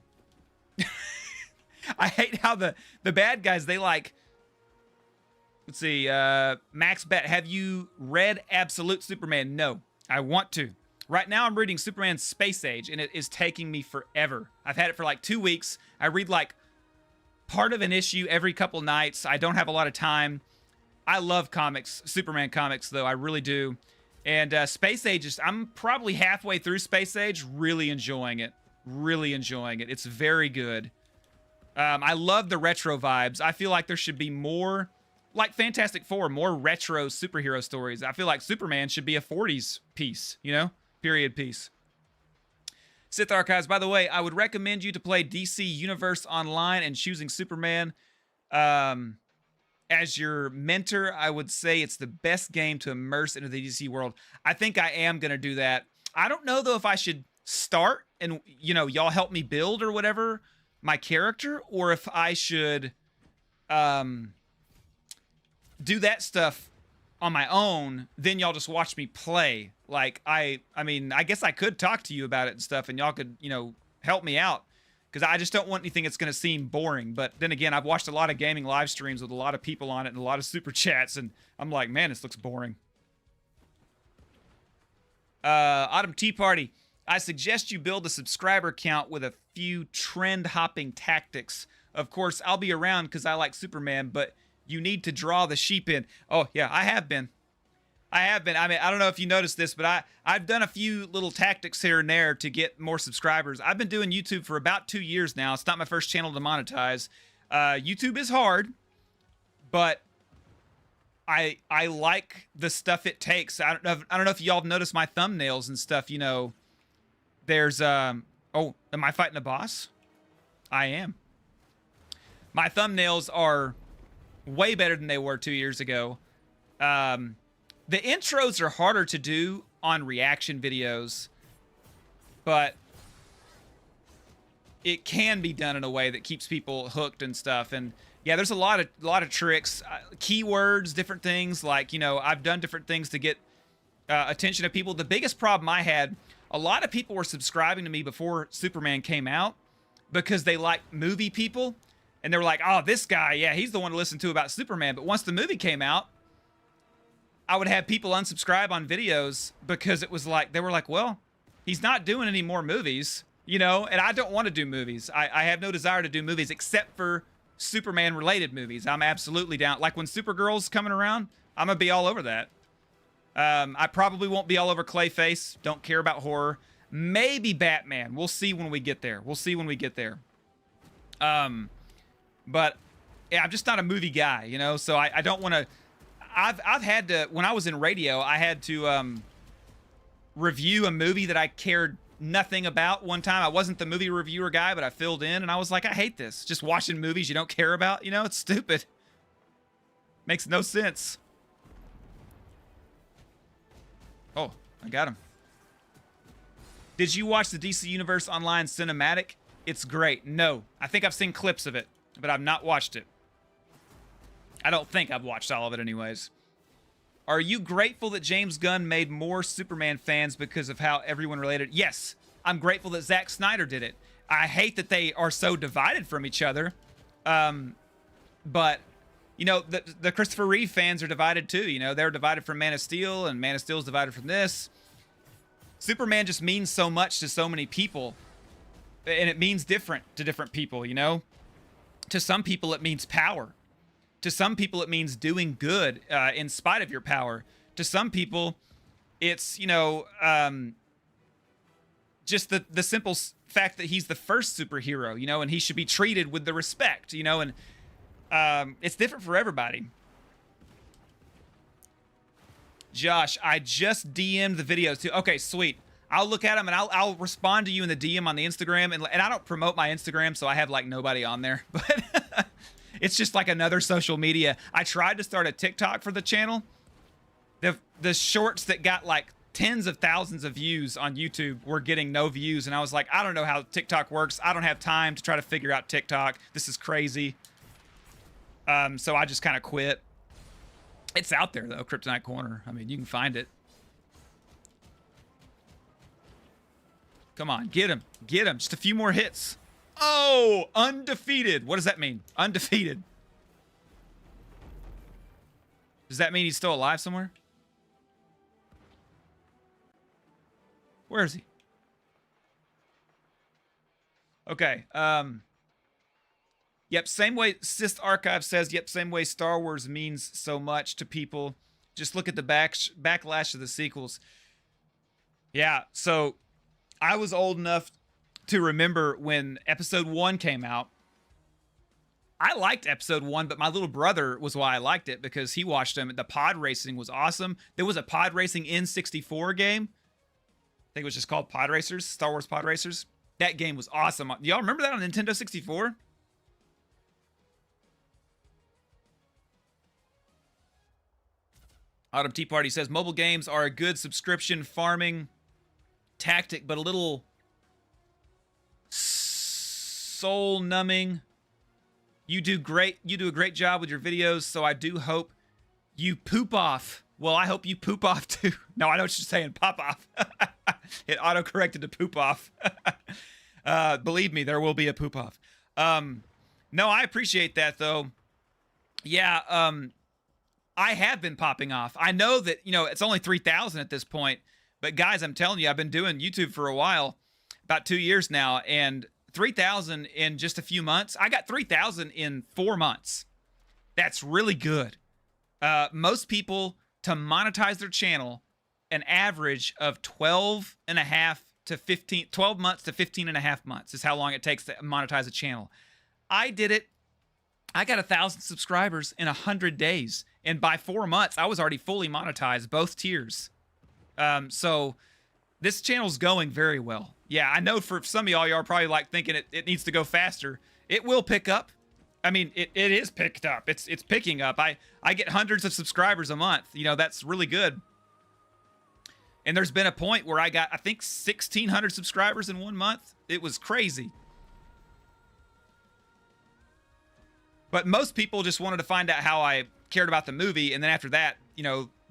I hate how the bad guys, they like... Let's see. Max Bet, have you read Absolute Superman? No, I want to. Right now, I'm reading Superman Space Age, and it is taking me forever. I've had it for like 2 weeks. I read like part of an issue every couple nights. I don't have a lot of time. I love comics, Superman comics, though. I really do. And Space Age, I'm probably halfway through Space Age, really enjoying it. Really enjoying it. It's very good. I love the retro vibes. I feel like there should be more, like Fantastic Four, more retro superhero stories. I feel like Superman should be a 40s piece, you know? Period piece. Sith Archives, by the way, I would recommend you to play DC Universe Online and choosing Superman as your mentor. I would say it's the best game to immerse into the DC world. I think I am going to do that. I don't know, though, if I should start and, you know, y'all help me build or whatever my character, or if I should do that stuff on my own, then y'all just watch me play. Like, I mean, I guess I could talk to you about it and stuff, and y'all could, you know, help me out. Because I just don't want anything that's going to seem boring. But then again, I've watched a lot of gaming live streams with a lot of people on it and a lot of super chats, and I'm like, man, this looks boring. Autumn Tea Party. I suggest you build a subscriber count with a few trend-hopping tactics. Of course, I'll be around because I like Superman, but you need to draw the sheep in. Oh, yeah, I have been. I mean, I don't know if you noticed this, but I've done a few little tactics here and there to get more subscribers. I've been doing YouTube for about 2 years now. It's not my first channel to monetize. YouTube is hard, but I like the stuff it takes. I don't know if y'all have noticed my thumbnails and stuff, you know. There's, oh, am I fighting a boss? I am. My thumbnails are way better than they were 2 years ago. The intros are harder to do on reaction videos, but it can be done in a way that keeps people hooked and stuff. And yeah, there's a lot of tricks, keywords, different things. Like, you know, I've done different things to get attention of people. The biggest problem I had, a lot of people were subscribing to me before Superman came out because they like movie people. And they were like, oh, this guy, yeah, he's the one to listen to about Superman. But once the movie came out, I would have people unsubscribe on videos because it was like, they were like, well, he's not doing any more movies, you know, and I don't want to do movies. I have no desire to do movies except for Superman-related movies. I'm absolutely down. Like when Supergirl's coming around, I'm going to be all over that. I probably won't be all over Clayface. Don't care about horror. Maybe Batman. We'll see when we get there. We'll see when we get there. But yeah, I'm just not a movie guy, you know, so I don't want to. I've had to, when I was in radio, I had to review a movie that I cared nothing about one time. I wasn't the movie reviewer guy, but I filled in, and I was like, I hate this. Just watching movies you don't care about, you know, it's stupid. Makes no sense. Oh, I got him. Did you watch the DC Universe Online cinematic? It's great. No, I think I've seen clips of it, but I've not watched it. I don't think I've watched all of it anyways. Are you grateful that James Gunn made more Superman fans because of how everyone related? Yes, I'm grateful that Zack Snyder did it. I hate that they are so divided from each other. But, you know, the Christopher Reeve fans are divided too. You know, they're divided from Man of Steel, and Man of Steel is divided from this. Superman just means so much to so many people, and it means different to different people, you know? To some people, it means power. To some people, it means doing good in spite of your power. To some people, it's, just the simple fact that he's the first superhero, and he should be treated with the respect, and it's different for everybody. Josh, I just DM'd the videos too. Okay, sweet. I'll look at them and I'll respond to you in the DM on the Instagram. And I don't promote my Instagram, so I have like nobody on there. But it's just like another social media. I tried to start a TikTok for the channel. The shorts that got like tens of thousands of views on YouTube were getting no views. And I was like, I don't know how TikTok works. I don't have time to try to figure out TikTok. This is crazy. So I just kind of quit. It's out there, though, Kryptonite Korner. I mean, you can find it. Come on, get him. Get him. Just a few more hits. Oh, undefeated. What does that mean? Undefeated. Does that mean he's still alive somewhere? Where is he? Okay. Yep, same way Sith Archive says, yep, same way Star Wars means so much to people. Just look at the backlash of the sequels. Yeah, so I was old enough to remember when Episode 1 came out. I liked Episode 1, but my little brother was why I liked it, because he watched them. The pod racing was awesome. There was a pod racing N64 game. I think it was just called Pod Racers, Star Wars Pod Racers. That game was awesome. Y'all remember that on Nintendo 64? Autumn Tea Party says, mobile games are a good subscription farming tactic, but a little soul numbing. You do a great job with your videos, so I do hope you poop off. Well, I hope you poop off too. No, I know what you're saying, pop off. It auto-corrected to poop off. Believe me, there will be a poop off. No, I appreciate that though. Yeah, I have been popping off. I know that, it's only 3,000 at this point, but guys, I'm telling you, I've been doing YouTube for a while, about 2 years now, and 3,000 in just a few months. I got 3,000 in 4 months. That's really good. Most people, to monetize their channel, an average of 12 months to 15 and a half months is how long it takes to monetize a channel. I did it. I got 1,000 subscribers in 100 days. And by 4 months, I was already fully monetized, both tiers. So this channel's going very well. Yeah, I know for some of y'all are probably like thinking it needs to go faster. It will pick up. I mean, it is picked up. It's picking up. I get hundreds of subscribers a month. That's really good. And there's been a point where I got, I think, 1,600 subscribers in 1 month. It was crazy. But most people just wanted to find out how I cared about the movie, and then after that,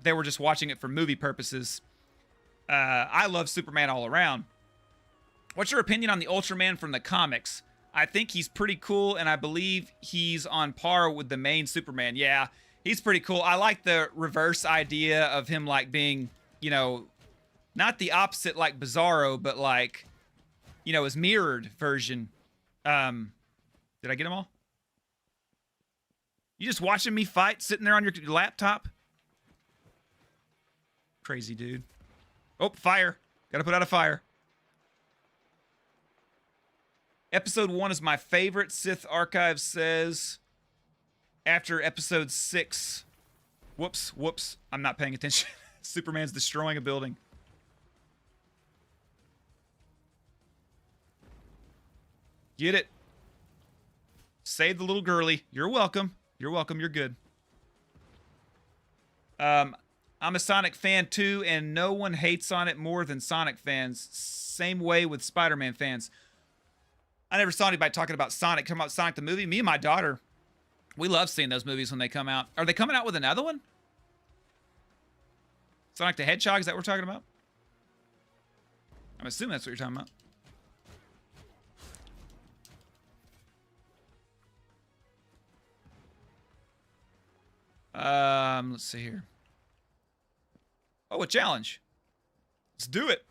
they were just watching it for movie purposes. I love Superman all around. What's your opinion on the Ultraman from the comics? I think he's pretty cool, and I believe he's on par with the main Superman. Yeah, he's pretty cool. I like the reverse idea of him like being, not the opposite like Bizarro, but like, his mirrored version. Did I get them all? You just watching me fight, sitting there on your laptop? Crazy dude. Oh, fire. Gotta put out a fire. Episode 1 is my favorite, Sith Archive says. After episode 6. Whoops. I'm not paying attention. Superman's destroying a building. Get it. Save the little girly. You're welcome. You're welcome. You're good. I'm a Sonic fan too, and no one hates on it more than Sonic fans. Same way with Spider-Man fans. I never saw anybody talking about Sonic the movie. Me and my daughter, we love seeing those movies when they come out. Are they coming out with another one? Sonic the Hedgehog, is that what we're talking about? I'm assuming that's what you're talking about. Let's see here. Oh, a challenge. Let's do it.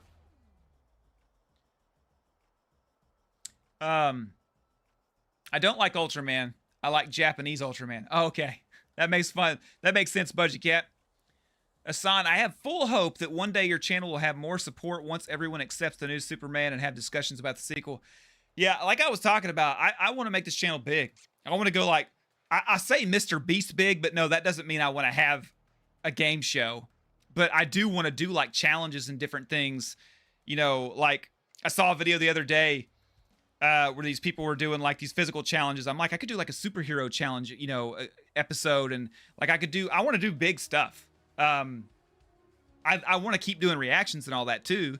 I I don't like Ultraman. I like Japanese Ultraman. Oh, okay. That makes fun. That makes sense, Budgie Cat. Asan, I have full hope that one day your channel will have more support once everyone accepts the new Superman and have discussions about the sequel. Yeah, like I was talking about, I want to make this channel big. I want to go like, I say Mr. Beast big, but no, that doesn't mean I want to have a game show. But I do want to do like challenges and different things. You know, like I saw a video the other day where these people were doing like these physical challenges. I'm like, I could do like a superhero challenge, you know, episode. And like I want to do big stuff. I want to keep doing reactions and all that too.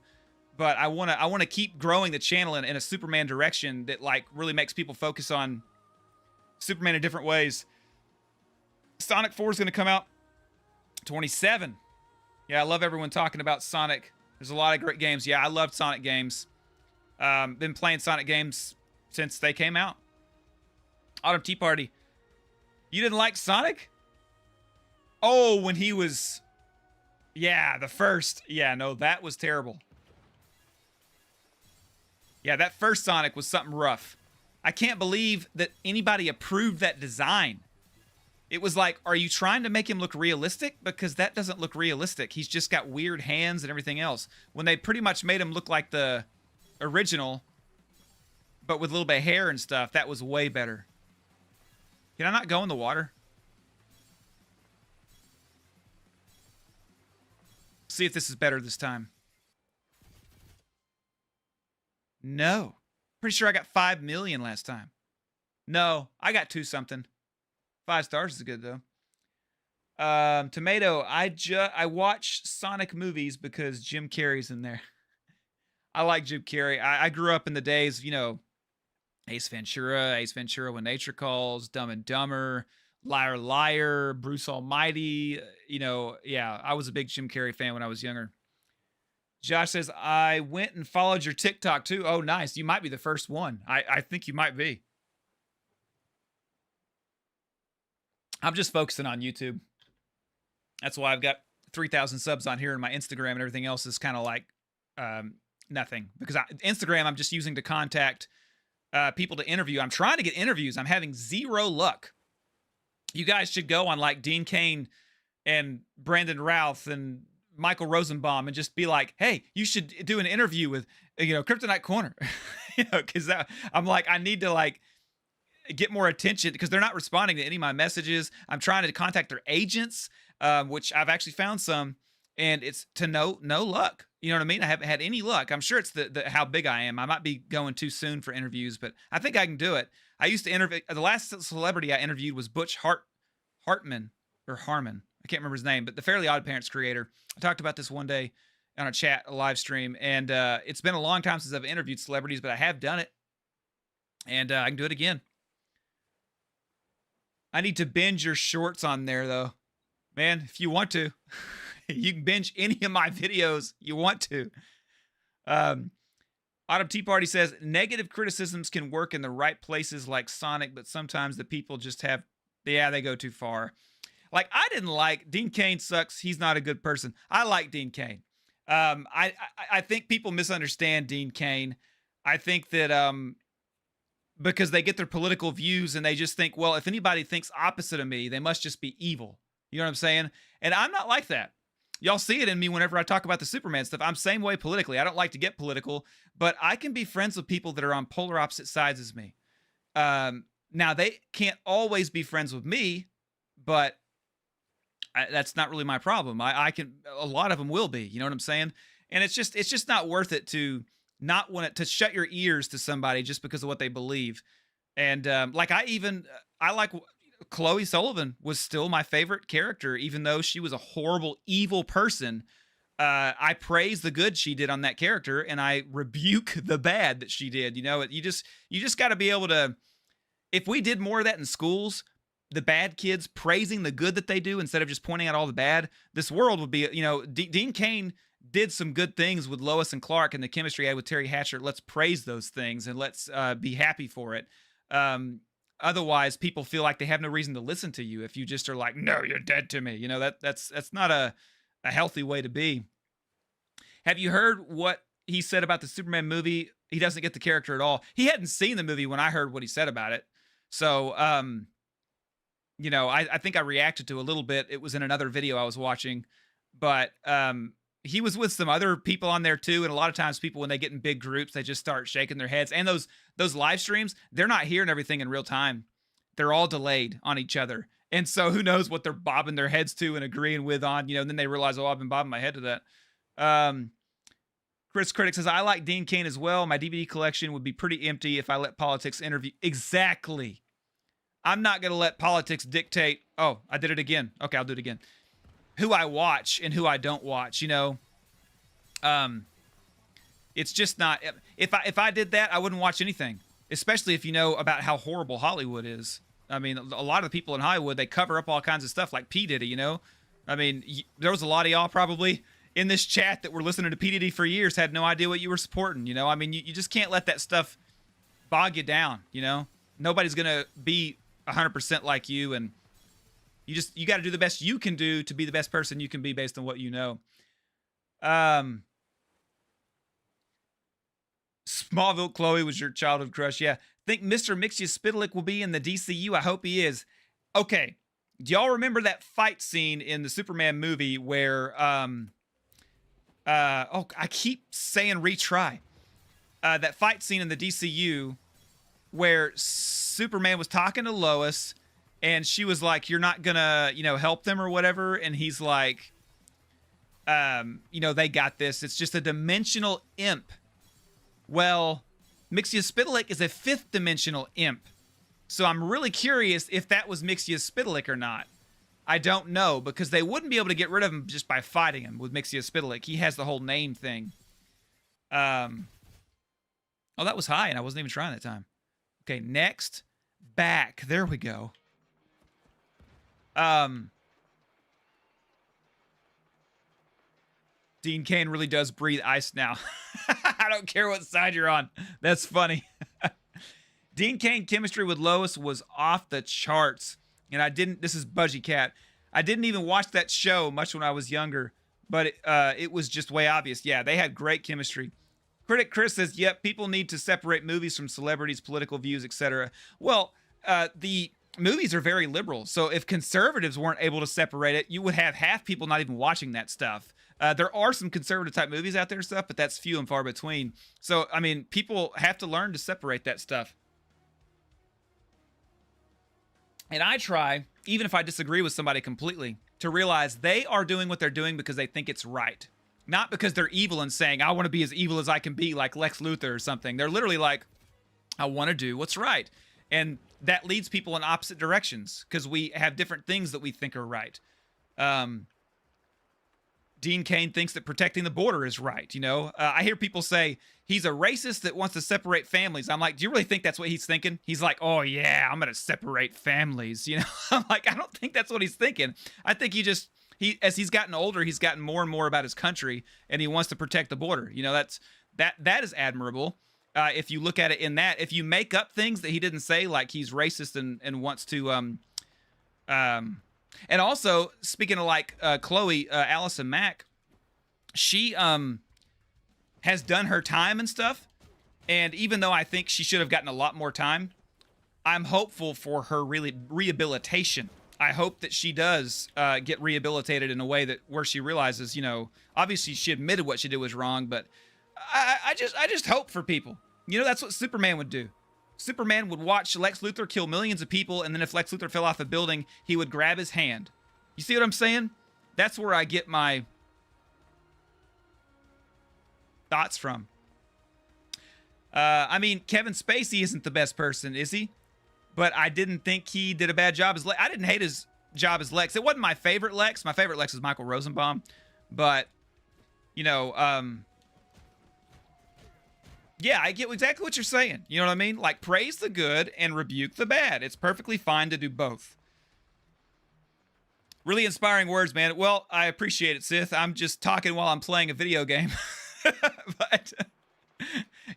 But I want to keep growing the channel in a Superman direction that like really makes people focus on Superman in different ways. Sonic 4 is going to come out 27. Yeah, I love everyone talking about Sonic. There's a lot of great games. Yeah, I loved Sonic games. Been playing Sonic games since they came out. Autumn Tea Party. You didn't like Sonic? Oh, when he was... Yeah, the first. Yeah, no, that was terrible. Yeah, that first Sonic was something rough. I can't believe that anybody approved that design. It was like, are you trying to make him look realistic? Because that doesn't look realistic. He's just got weird hands and everything else. When they pretty much made him look like the original, but with a little bit of hair and stuff, that was way better. Can I not go in the water? See if this is better this time. No. Pretty sure I got 5 million last time. No, I got 2 something. 5 stars is good though. Tomato, I watch Sonic movies because Jim Carrey's in there. I like Jim Carrey. I grew up in the days, you know, Ace Ventura When Nature Calls, Dumb and Dumber, Liar Liar, Bruce Almighty. You know, yeah, I was a big Jim Carrey fan when I was younger. Josh says, I went and followed your TikTok too. Oh, nice. You might be the first one. I think you might be. I'm just focusing on YouTube. That's why I've got 3,000 subs on here, and my Instagram and everything else is kind of like nothing. Because Instagram, I'm just using to contact people to interview. I'm trying to get interviews. I'm having 0 luck. You guys should go on like Dean Cain and Brandon Routh and Michael Rosenbaum and just be like, hey, you should do an interview with, you know, Kryptonite Korner. You know, because I'm like, I need to like get more attention because they're not responding to any of my messages. I'm trying to contact their agents, which I've actually found some, and it's to no luck. You know what I mean? I haven't had any luck. I'm sure it's the how big I am. I might be going too soon for interviews, but I think I can do it. I used to interview, the last celebrity I interviewed was Butch Hartman. I can't remember his name, but the Fairly Odd Parents creator. I talked about this one day on a live stream, and it's been a long time since I've interviewed celebrities, but I have done it, and I can do it again. I need to binge your shorts on there, though. Man, if you want to, you can binge any of my videos you want to. Autumn Tea Party says, negative criticisms can work in the right places like Sonic, but sometimes the people just have, they go too far. Like, I didn't like, Dean Cain sucks. He's not a good person. I like Dean Cain. I think people misunderstand Dean Cain. I think that because they get their political views and they just think, well, if anybody thinks opposite of me, they must just be evil. You know what I'm saying? And I'm not like that. Y'all see it in me whenever I talk about the Superman stuff. I'm same way politically. I don't like to get political, but I can be friends with people that are on polar opposite sides as me. Now, they can't always be friends with me, but that's not really my problem. I can, a lot of them will be, you know what I'm saying? And it's just not worth it to not want it to shut your ears to somebody just because of what they believe. And like I like Chloe Sullivan was still my favorite character, even though she was a horrible, evil person. I praise the good she did on that character, and I rebuke the bad that she did. You know, you just got to be able to, if we did more of that in schools, the bad kids praising the good that they do instead of just pointing out all the bad, this world would be, you know, Dean Cain did some good things with Lois and Clark and the chemistry he had with Terry Hatcher. Let's praise those things and let's be happy for it. Otherwise, people feel like they have no reason to listen to you if you just are like, no, you're dead to me. You know, that's not a healthy way to be. Have you heard what he said about the Superman movie? He doesn't get the character at all. He hadn't seen the movie when I heard what he said about it. So, you know, I think I reacted to a little bit. It was in another video I was watching, but he was with some other people on there too. And a lot of times people, when they get in big groups, they just start shaking their heads. And those live streams, they're not hearing everything in real time. They're all delayed on each other. And so who knows what they're bobbing their heads to and agreeing with on, you know, and then they realize, oh, I've been bobbing my head to that. Chris Critic says, I like Dean Cain as well. My DVD collection would be pretty empty if I let politics interview. Exactly. I'm not going to let politics dictate. Oh, I did it again. Okay, I'll do it again. Who I watch and who I don't watch, you know. It's just not. If I did that, I wouldn't watch anything, especially if you know about how horrible Hollywood is. I mean, a lot of the people in Hollywood, they cover up all kinds of stuff like P. Diddy, you know. I mean, there was a lot of y'all probably in this chat that were listening to P. Diddy for years, had no idea what you were supporting, you know. I mean, you just can't let that stuff bog you down, you know. Nobody's going to be 100% like you, and you got to do the best you can do to be the best person you can be based on what you know. Smallville Chloe was your childhood crush. Yeah. Think Mr. Mixia-Spitalik will be in the DCU? I hope he is. Okay. Do y'all remember that fight scene in the Superman movie where, I keep saying retry. That fight scene in the DCU where Superman was talking to Lois and she was like, you're not gonna, you know, help them or whatever. And he's like, you know, they got this. It's just a dimensional imp. Well, Mixia-Spitalik is a 5th dimensional imp. So I'm really curious if that was Mixia-Spitalik or not. I don't know, because they wouldn't be able to get rid of him just by fighting him with Mixia-Spitalik. He has the whole name thing. Oh, that was high, and I wasn't even trying that time. Okay, next. Back. There we go. Dean Cain really does breathe ice now. I don't care what side you're on. That's funny. Dean Cain chemistry with Lois was off the charts. And this is Budgie Cat. I didn't even watch that show much when I was younger, but it was just way obvious. Yeah, they had great chemistry. Critic Chris says, yep, people need to separate movies from celebrities, political views, etc. Well, the movies are very liberal. So if conservatives weren't able to separate it, you would have half people not even watching that stuff. There are some conservative type movies out there and stuff, but that's few and far between. So, I mean, people have to learn to separate that stuff. And I try, even if I disagree with somebody completely, to realize they are doing what they're doing because they think it's right. Not because they're evil and saying, I want to be as evil as I can be, like Lex Luthor or something. They're literally like, I want to do what's right. And that leads people in opposite directions because we have different things that we think are right. Dean Cain thinks that protecting the border is right. You know, I hear people say he's a racist that wants to separate families. I'm like, do you really think that's what he's thinking? He's like, oh yeah, I'm going to separate families. You know, I'm like, I don't think that's what he's thinking. I think as he's gotten older, he's gotten more and more about his country and he wants to protect the border. You know, that is admirable. If you look at it in that, if you make up things that he didn't say, like he's racist and wants to, and also, speaking of like Chloe, Allison Mack, she has done her time and stuff. And even though I think she should have gotten a lot more time, I'm hopeful for her rehabilitation. I hope that she does get rehabilitated in a way where she realizes, you know, obviously she admitted what she did was wrong, but I just hope for people. You know, that's what Superman would do. Superman would watch Lex Luthor kill millions of people, and then if Lex Luthor fell off a building, he would grab his hand. You see what I'm saying? That's where I get my thoughts from. I mean, Kevin Spacey isn't the best person, is he? But I didn't think he did a bad job as Lex. I didn't hate his job as Lex. It wasn't my favorite Lex. My favorite Lex is Michael Rosenbaum. But, you know, yeah, I get exactly what you're saying. You know what I mean? Like, praise the good and rebuke the bad. It's perfectly fine to do both. Really inspiring words, man. Well, I appreciate it, Sith. I'm just talking while I'm playing a video game. But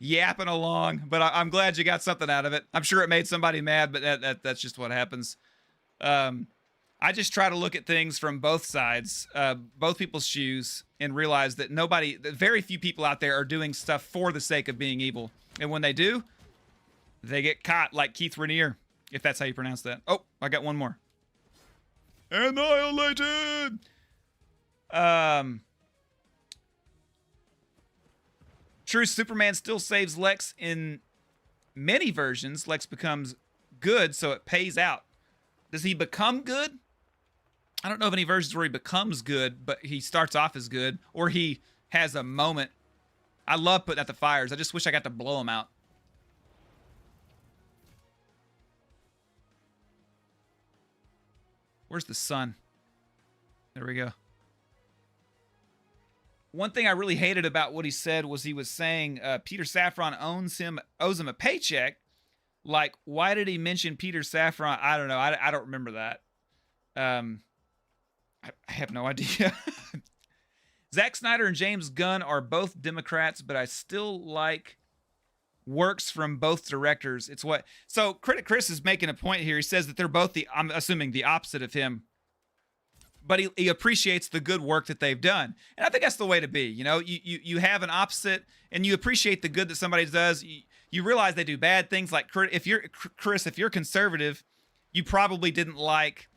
yapping along. But I'm glad you got something out of it. I'm sure it made somebody mad, but that's just what happens. I just try to look at things from both sides, both people's shoes, and realize that very few people out there are doing stuff for the sake of being evil. And when they do, they get caught like Keith Raniere. if that's how you pronounce that. Oh, I got one more. Annihilated! True, Superman still saves Lex in many versions. Lex becomes good, so it pays out. Does he become good? I don't know of any versions where he becomes good, but he starts off as good, or he has a moment. I love putting out the fires. I just wish I got to blow them out. Where's the sun? There we go. One thing I really hated about what he said was he was saying Peter Safran owes him a paycheck. Like, why did he mention Peter Safran? I don't know. I don't remember that. I have no idea. Zack Snyder and James Gunn are both Democrats, but I still like works from both directors. It's what... So, Critic Chris is making a point here. He says that they're both I'm assuming the opposite of him. But he appreciates the good work that they've done. And I think that's the way to be. You know, you have an opposite, and you appreciate the good that somebody does. You realize they do bad things. Like, if you're conservative, you probably didn't like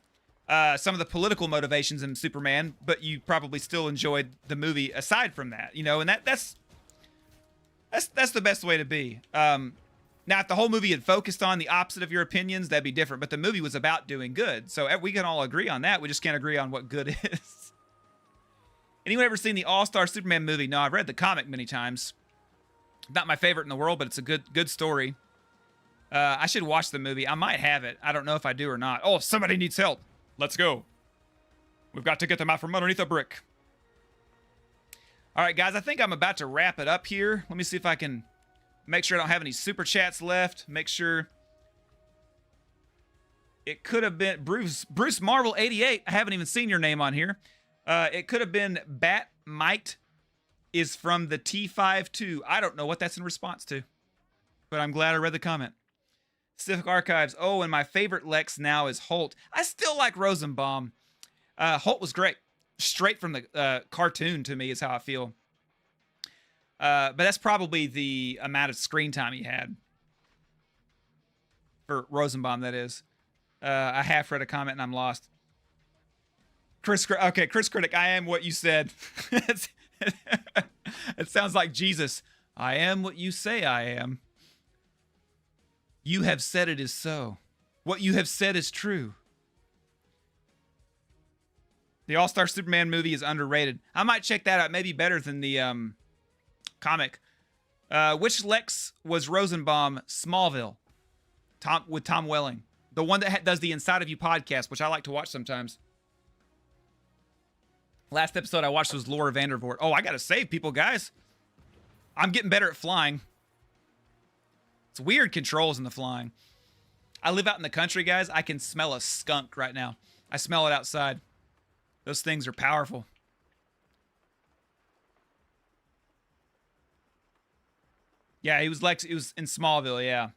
some of the political motivations in Superman, but you probably still enjoyed the movie aside from that. You know, and that's the best way to be. Now, if the whole movie had focused on the opposite of your opinions, that'd be different. But the movie was about doing good. So we can all agree on that. We just can't agree on what good is. Anyone ever seen the All-Star Superman movie? No, I've read the comic many times. Not my favorite in the world, but it's a good story. I should watch the movie. I might have it. I don't know if I do or not. Oh, somebody needs help. Let's go. We've got to get them out from underneath a brick. All right, guys, I think I'm about to wrap it up here. Let me see if I can... Make sure I don't have any super chats left. Make sure it could have been Bruce Marvel 88. I haven't even seen your name on here. It could have been Bat Might is from the T52. I don't know what that's in response to, but I'm glad I read the comment. Civic Archives. Oh, and my favorite Lex now is Holt. I still like Rosenbaum. Holt was great. Straight from the cartoon to me is how I feel. But that's probably the amount of screen time he had. For Rosenbaum, that is. I half read a comment and I'm lost. Chris Critic, I am what you said. It sounds like Jesus. I am what you say I am. You have said it is so. What you have said is true. The All-Star Superman movie is underrated. I might check that out. Maybe better than the... comic. Which Lex was Rosenbaum? Smallville. With Tom Welling. The one that does the Inside of You podcast, which I like to watch sometimes. Last episode I watched was Laura Vandervoort. Oh, I gotta save people, guys. I'm getting better at flying. It's weird controls in the flying. I live out in the country, guys. I can smell a skunk right now. I smell it outside. Those things are powerful. Yeah, he was in Smallville, yeah.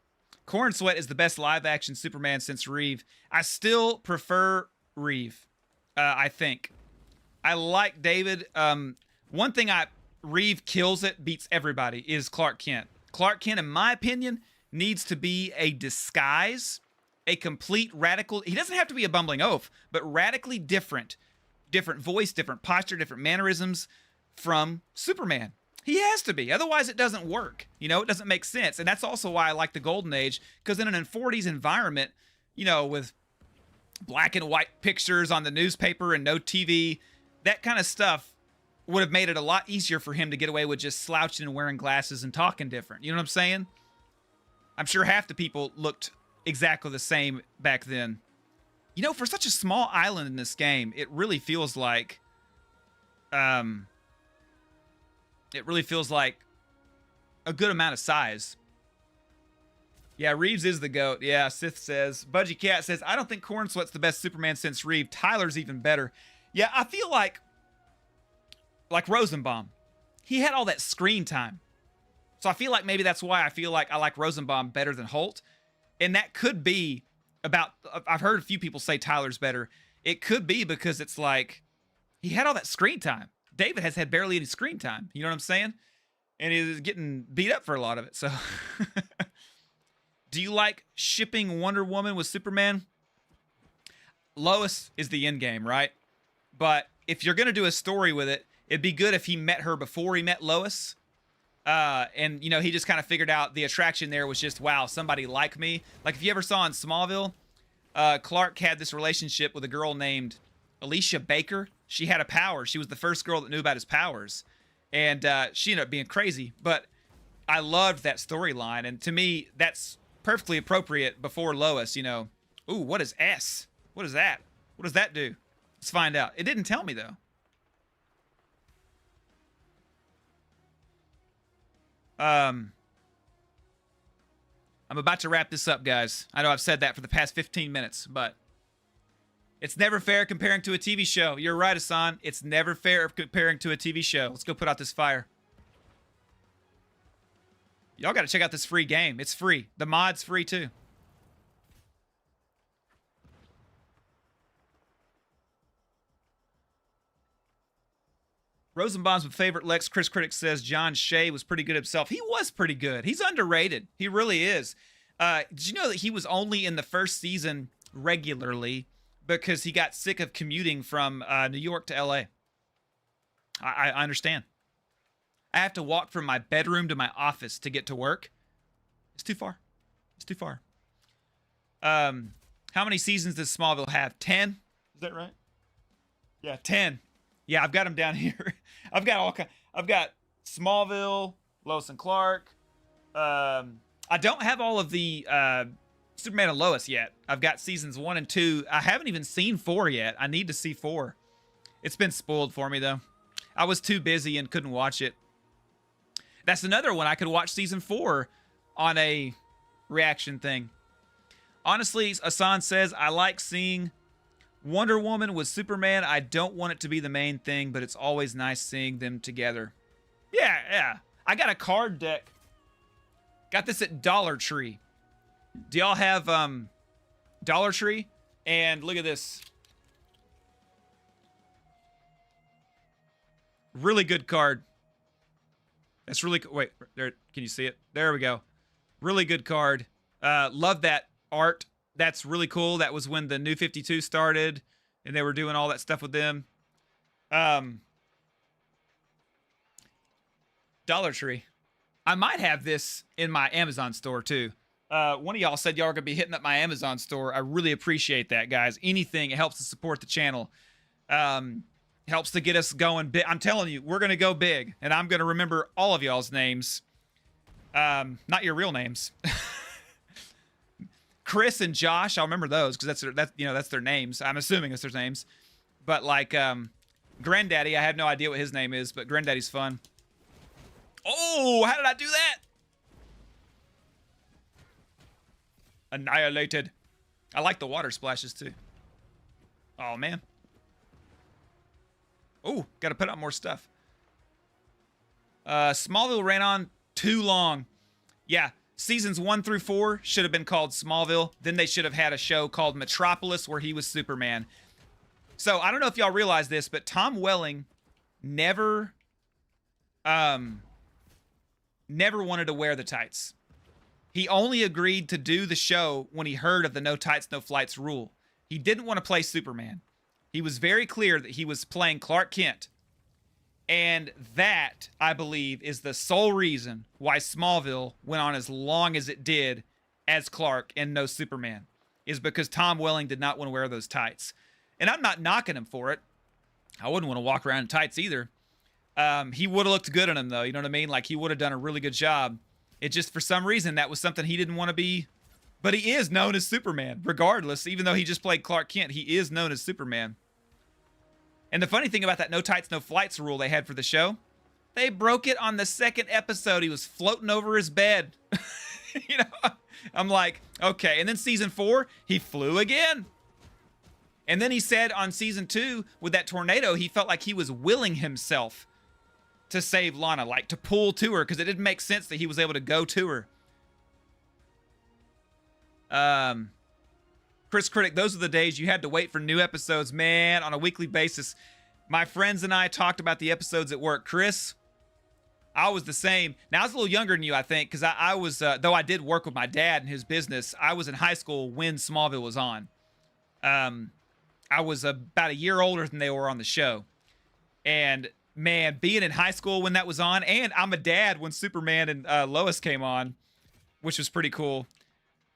Corenswet is the best live-action Superman since Reeve. I still prefer Reeve, I think. I like David. One thing Reeve kills it, beats everybody, is Clark Kent. Clark Kent, in my opinion, needs to be a disguise, a complete radical... He doesn't have to be a bumbling oaf, but radically different. Different voice, different posture, different mannerisms from Superman. He has to be. Otherwise, it doesn't work. You know, it doesn't make sense. And that's also why I like the Golden Age, because in an 40s environment, you know, with black and white pictures on the newspaper and no TV, that kind of stuff would have made it a lot easier for him to get away with just slouching and wearing glasses and talking different. You know what I'm saying? I'm sure half the people looked exactly the same back then. You know, for such a small island in this game, it really feels like... It really feels like a good amount of size. Yeah, Reeves is the GOAT. Yeah, Sith says. Budgie Cat says, I don't think Corenswet's the best Superman since Reeve. Tyler's even better. Yeah, I feel like Rosenbaum. He had all that screen time. So I feel like maybe that's why I like Rosenbaum better than Holt. And that could be about... I've heard a few people say Tyler's better. It could be because it's like... He had all that screen time. David has had barely any screen time. You know what I'm saying? And he's getting beat up for a lot of it. So Do you like shipping Wonder Woman with Superman? Lois is the end game, right? But if you're going to do a story with it, it'd be good if he met her before he met Lois. And, you know, he just kind of figured out the attraction there was just, wow, somebody like me. Like if you ever saw in Smallville, Clark had this relationship with a girl named Alicia Baker. She had a power. She was the first girl that knew about his powers. And she ended up being crazy. But I loved that storyline. And to me, that's perfectly appropriate before Lois, you know. Ooh, what is S? What is that? What does that do? Let's find out. It didn't tell me, though. I'm about to wrap this up, guys. I know I've said that for the past 15 minutes, but it's never fair comparing to a TV show. You're right, Hassan. It's never fair comparing to a TV show. Let's go put out this fire. Y'all got to check out this free game. It's free. The mod's free, too. Rosenbaum's favorite Lex Chris Critic says John Shea was pretty good himself. He was pretty good. He's underrated. He really is. Did you know that he was only in the first season regularly because he got sick of commuting from New York to LA? I understand. I have to walk from my bedroom to my office to get to work. It's too far. It's too far. How many seasons does Smallville have? 10? Is that right? Yeah, 10. Yeah, I've got them down here. I've got Smallville, Lois and Clark. I don't have all of the Superman and Lois yet. I've got seasons 1 and 2. I haven't even seen 4 yet. I need to see 4. It's been spoiled for me, though. I was too busy and couldn't watch it. That's another one. I could watch season 4 on a reaction thing. Honestly, Asan says, I like seeing Wonder Woman with Superman. I don't want it to be the main thing, but it's always nice seeing them together. Yeah. I got a card deck. Got this at Dollar Tree. Do y'all have Dollar Tree? And look at this. Really good card. That's really cool. Wait, there. Can you see it? There we go. Really good card. Love that art. That's really cool. That was when the New 52 started, and they were doing all that stuff with them. Dollar Tree. I might have this in my Amazon store, too. One of y'all said y'all are going to be hitting up my Amazon store. I really appreciate that, guys. Anything, it helps to support the channel. Helps to get us going big. I'm telling you, we're going to go big, and I'm going to remember all of y'all's names. Not your real names. Chris and Josh, I'll remember those because that's their names. I'm assuming it's their names. But like Granddaddy, I have no idea what his name is, but Granddaddy's fun. Oh, how did I do that? Annihilated. I like the water splashes too. Oh man. Oh, got to put out more stuff. Smallville ran on too long. Yeah. Seasons 1 through 4 should have been called Smallville. Then they should have had a show called Metropolis where he was Superman. So I don't know if y'all realize this, but Tom Welling never wanted to wear the tights. He only agreed to do the show when he heard of the no tights, no flights rule. He didn't want to play Superman. He was very clear that he was playing Clark Kent. And that, I believe, is the sole reason why Smallville went on as long as it did as Clark and no Superman, is because Tom Welling did not want to wear those tights. And I'm not knocking him for it. I wouldn't want to walk around in tights either. He would have looked good in them, though. You know what I mean? Like, he would have done a really good job. It just, for some reason, that was something he didn't want to be. But he is known as Superman, regardless. Even though he just played Clark Kent, he is known as Superman. And the funny thing about that no tights, no flights rule they had for the show, they broke it on the second episode. He was floating over his bed. You know, I'm like, okay. And then season 4, he flew again. And then he said on season 2, with that tornado, he felt like he was willing himself to save Lana, like to pull to her, because it didn't make sense that he was able to go to her. Chris Critic, those are the days you had to wait for new episodes, man, on a weekly basis. My friends and I talked about the episodes at work. Chris, I was the same. Now, I was a little younger than you, I think, because I was, though I did work with my dad in his business, I was in high school when Smallville was on. I was about a year older than they were on the show. And, man, being in high school when that was on, and I'm a dad when Superman and Lois came on, which was pretty cool.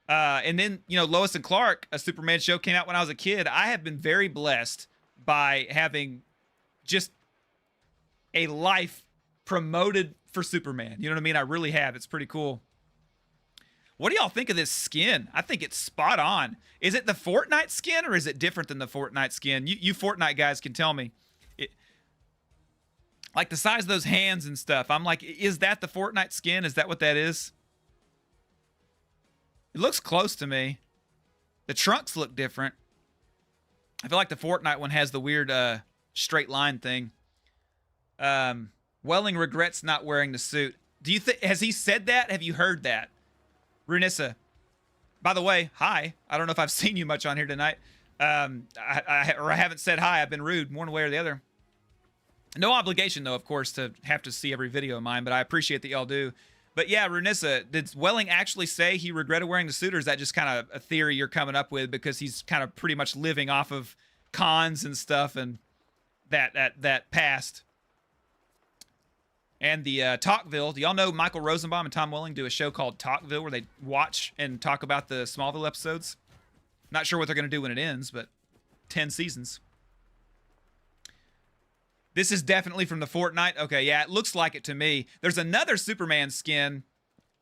And then, you know, Lois and Clark, a Superman show, came out when I was a kid. I have been very blessed by having just a life promoted for Superman. You know what I mean? I really have. It's pretty cool. What do y'all think of this skin? I think it's spot on. Is it the Fortnite skin or is it different than the Fortnite skin? You Fortnite guys can tell me. Like the size of those hands and stuff. I'm like, is that the Fortnite skin? Is that what that is? It looks close to me. The trunks look different. I feel like the Fortnite one has the weird straight line thing. Welling regrets not wearing the suit. Do you think, has he said that? Have you heard that? Runissa. By the way, hi. I don't know if I've seen you much on here tonight. I haven't said hi. I've been rude one way or the other. No obligation, though, of course, to have to see every video of mine, but I appreciate that y'all do. But yeah, Runissa, did Welling actually say he regretted wearing the suit, or is that just kind of a theory you're coming up with because he's kind of pretty much living off of cons and stuff and that past? And the Talkville. Do y'all know Michael Rosenbaum and Tom Welling do a show called Talkville where they watch and talk about the Smallville episodes? Not sure what they're going to do when it ends, but 10 seasons. This is definitely from the Fortnite. Okay, yeah, it looks like it to me. There's another Superman skin.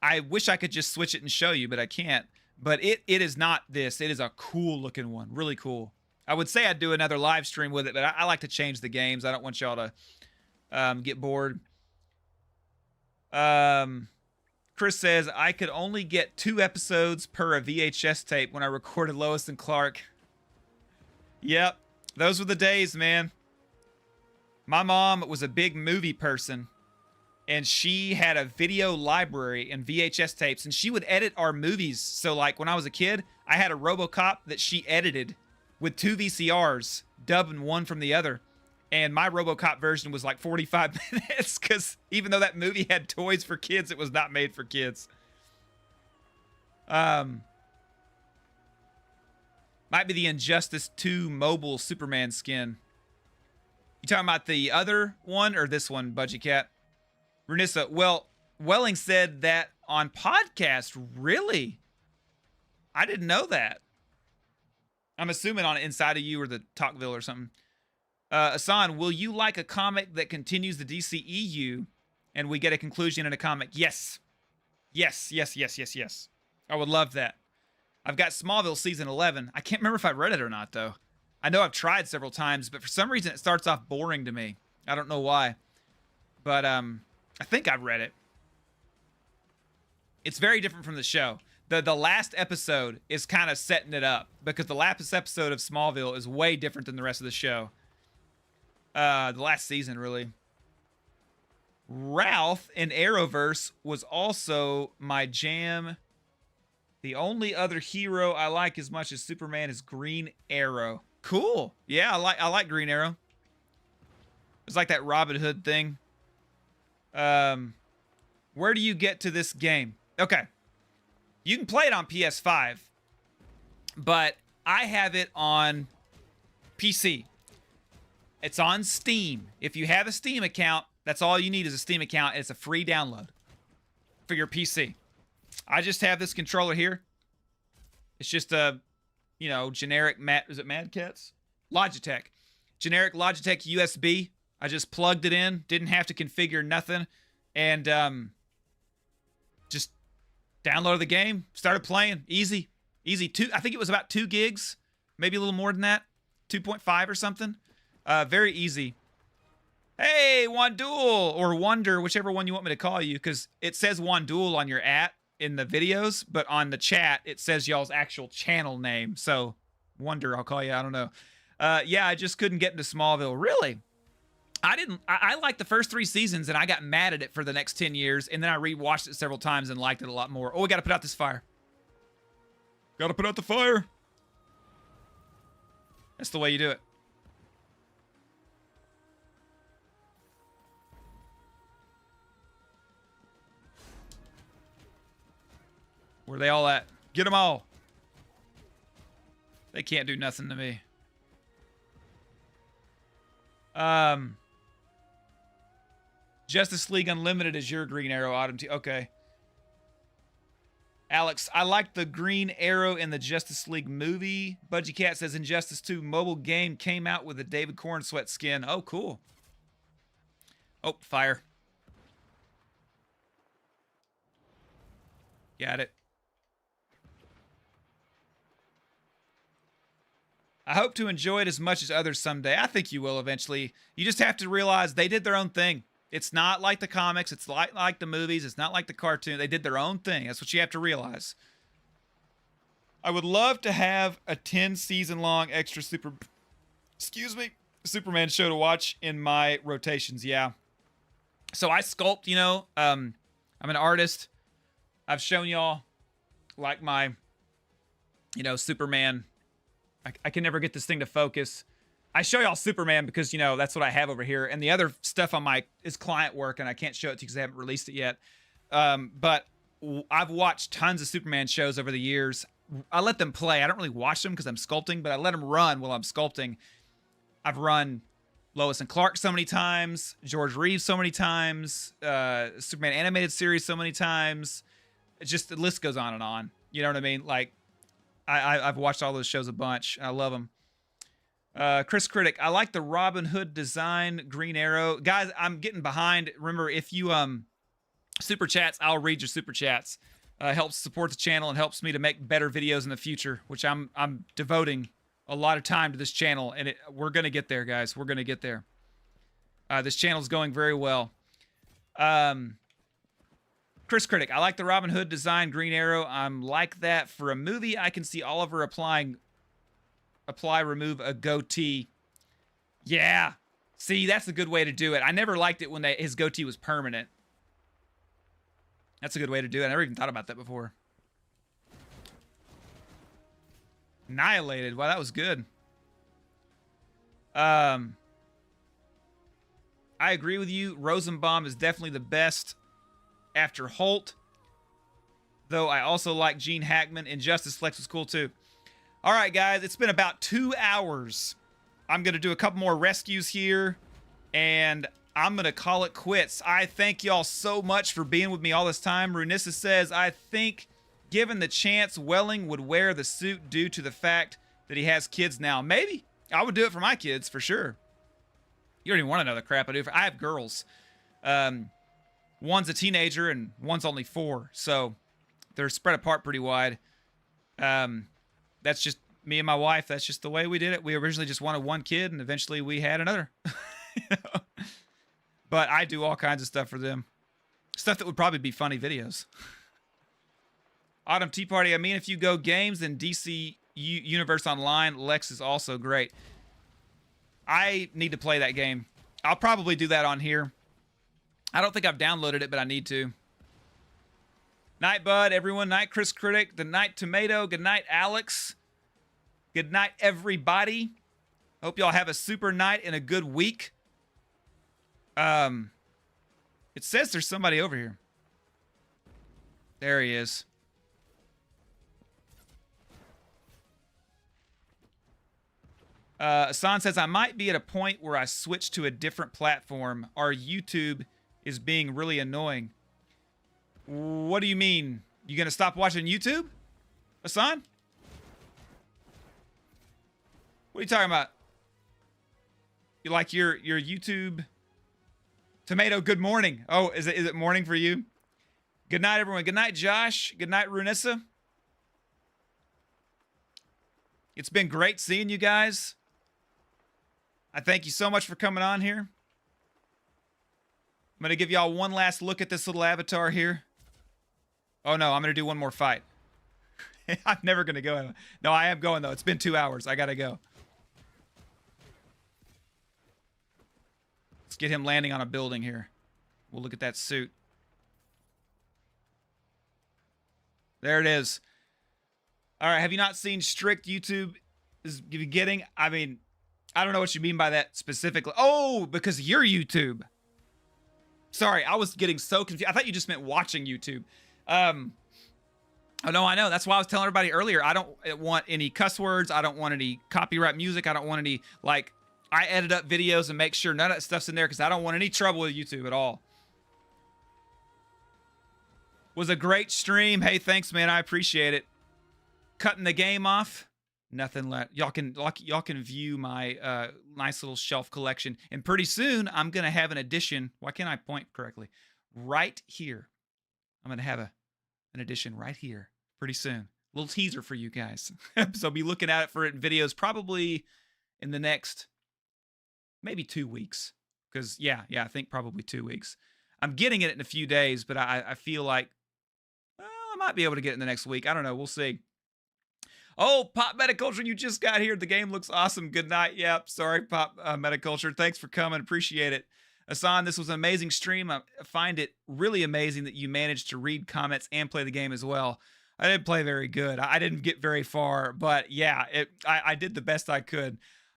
I wish I could just switch it and show you, but I can't. But it is not this. It is a cool looking one. Really cool. I would say I'd do another live stream with it, but I like to change the games. I don't want y'all to get bored. Chris says, I could only get 2 episodes per a VHS tape when I recorded Lois and Clark. Yep, those were the days, man. My mom was a big movie person, and she had a video library and VHS tapes, and she would edit our movies. So, like, when I was a kid, I had a RoboCop that she edited with 2 VCRs, dubbing one from the other. And my RoboCop version was like 45 minutes because even though that movie had toys for kids, it was not made for kids. Might be the Injustice 2 mobile Superman skin. You talking about the other one or this one, Budgie Cat? Renissa, well, Welling said that on podcast. Really? I didn't know that. I'm assuming on Inside of You or the Talkville or something. Asan, will you like a comic that continues the DCEU and we get a conclusion in a comic? Yes. Yes, yes, yes, yes, yes. I would love that. I've got Smallville season 11. I can't remember if I read it or not, though. I know I've tried several times, but for some reason it starts off boring to me. I don't know why. But I think I've read it. It's very different from the show. The last episode is kind of setting it up because the last episode of Smallville is way different than the rest of the show. The last season, really. Ralph in Arrowverse was also my jam. The only other hero I like as much as Superman is Green Arrow. Cool. Yeah, I like Green Arrow. It's like that Robin Hood thing. Where do you get to this game? Okay. You can play it on PS5, but I have it on PC. It's on Steam. If you have a Steam account, that's all you need is a Steam account. And it's a free download for your PC. I just have this controller here. It's just a, you know, generic is it Mad Catz? Logitech. Generic Logitech USB. I just plugged it in. Didn't have to configure nothing. And just downloaded the game. Started playing. Easy. Easy. I think it was about 2 gigs. Maybe a little more than that. 2.5 or something. Very easy. Hey, Wandul, or Wonder, whichever one you want me to call you, because it says Wandul on your in the videos, but on the chat, it says y'all's actual channel name. So, Wonder, I'll call you. I don't know. Yeah, I just couldn't get into Smallville. Really? I liked the first 3 seasons, and I got mad at it for the next 10 years, and then I rewatched it several times and liked it a lot more. Oh, we got to put out this fire. Got to put out the fire. That's the way you do it. Where are they all at? Get them all. They can't do nothing to me. Justice League Unlimited is your Green Arrow Autumn T. Okay. Alex, I like the Green Arrow in the Justice League movie. Budgie Cat says Injustice 2 mobile game came out with a David Corenswet skin. Oh, cool. Oh, fire. Got it. I hope to enjoy it as much as others someday. I think you will eventually. You just have to realize they did their own thing. It's not like the comics. It's like the movies. It's not like the cartoon. They did their own thing. That's what you have to realize. I would love to have a 10-season-long extra Superman show to watch in my rotations. Yeah. So I sculpt, you know. I'm an artist. I've shown y'all, like, my, you know, Superman. I can never get this thing to focus. I show y'all Superman because, you know, that's what I have over here. And the other stuff on my is client work, and I can't show it to you because I haven't released it yet. But I've watched tons of Superman shows over the years. I let them play. I don't really watch them because I'm sculpting, but I let them run while I'm sculpting. I've run Lois and Clark so many times, George Reeves so many times, Superman animated series so many times. It's just, the list goes on and on. You know what I mean? Like, I've watched all those shows a bunch. I love them. Chris Critic, I like the Robin Hood design, Green Arrow. Guys, I'm getting behind. Remember, if you super chats, I'll read your super chats. Helps support the channel and helps me to make better videos in the future, which I'm devoting a lot of time to this channel, and we're gonna get there, guys. We're gonna get there. This channel's going very well. Chris Critic, I like the Robin Hood design, Green Arrow. I'm like that for a movie. I can see Oliver remove a goatee. Yeah. See, that's a good way to do it. I never liked it when his goatee was permanent. That's a good way to do it. I never even thought about that before. Annihilated. Wow, that was good. I agree with you. Rosenbaum is definitely the best after Holt. Though I also like Gene Hackman. Injustice Flex was cool too. All right, guys. It's been about 2 hours. I'm going to do a couple more rescues here. And I'm going to call it quits. I thank y'all so much for being with me all this time. Runissa says, I think given the chance, Welling would wear the suit due to the fact that he has kids now. Maybe. I would do it for my kids, for sure. You don't even want to know the crap I do. I have girls. One's a teenager and one's only 4. So they're spread apart pretty wide. That's just me and my wife. That's just the way we did it. We originally just wanted one kid, and eventually we had another. You know? But I do all kinds of stuff for them. Stuff that would probably be funny videos. Autumn Tea Party. I mean, if you go games, then DC Universe Online, Lex is also great. I need to play that game. I'll probably do that on here. I don't think I've downloaded it, but I need to. Night, Bud, everyone. Night, Chris Critic. Good night, Tomato. Good night, Alex. Good night, everybody. Hope y'all have a super night and a good week. It says there's somebody over here. There he is. Asan says, I might be at a point where I switch to a different platform. Our YouTube is being really annoying. What do you mean? You gonna stop watching YouTube, Asan? What are you talking about? You like your YouTube? Tomato, good morning. Oh, is it morning for you? Good night, everyone. Good night, Josh. Good night, Runissa. It's been great seeing you guys. I thank you so much for coming on here. I'm going to give y'all one last look at this little avatar here. Oh, no, I'm going to do one more fight. I'm never going to go. No, I am going, though. It's been 2 hours. I got to go. Let's get him landing on a building here. We'll look at that suit. There it is. All right, have you not seen strict YouTube is getting? I mean, I don't know what you mean by that specifically. Oh, because you're YouTube. Sorry, I was getting so confused. I thought you just meant watching YouTube. Oh, no, I know. That's why I was telling everybody earlier. I don't want any cuss words. I don't want any copyright music. I don't want any, like, I edit up videos and make sure none of that stuff's in there because I don't want any trouble with YouTube at all. Was a great stream. Hey, thanks, man. I appreciate it. Cutting the game off. Nothing left. Y'all can view my nice little shelf collection. And pretty soon, I'm going to have an edition. Why can't I point correctly? Right here. I'm going to have an edition right here pretty soon. A little teaser for you guys. So be looking at it for it in videos probably in the next maybe 2 weeks. Because, yeah, I think probably 2 weeks. I'm getting it in a few days, but I feel like I might be able to get it in the next week. I don't know. We'll see. Oh, Pop Metaculture, you just got here. The game looks awesome. Good night. Yep. Sorry, Pop Metaculture. Thanks for coming. Appreciate it. Asan, this was an amazing stream. I find it really amazing that you managed to read comments and play the game as well. I didn't play very good. I didn't get very far, but yeah, I did the best I could.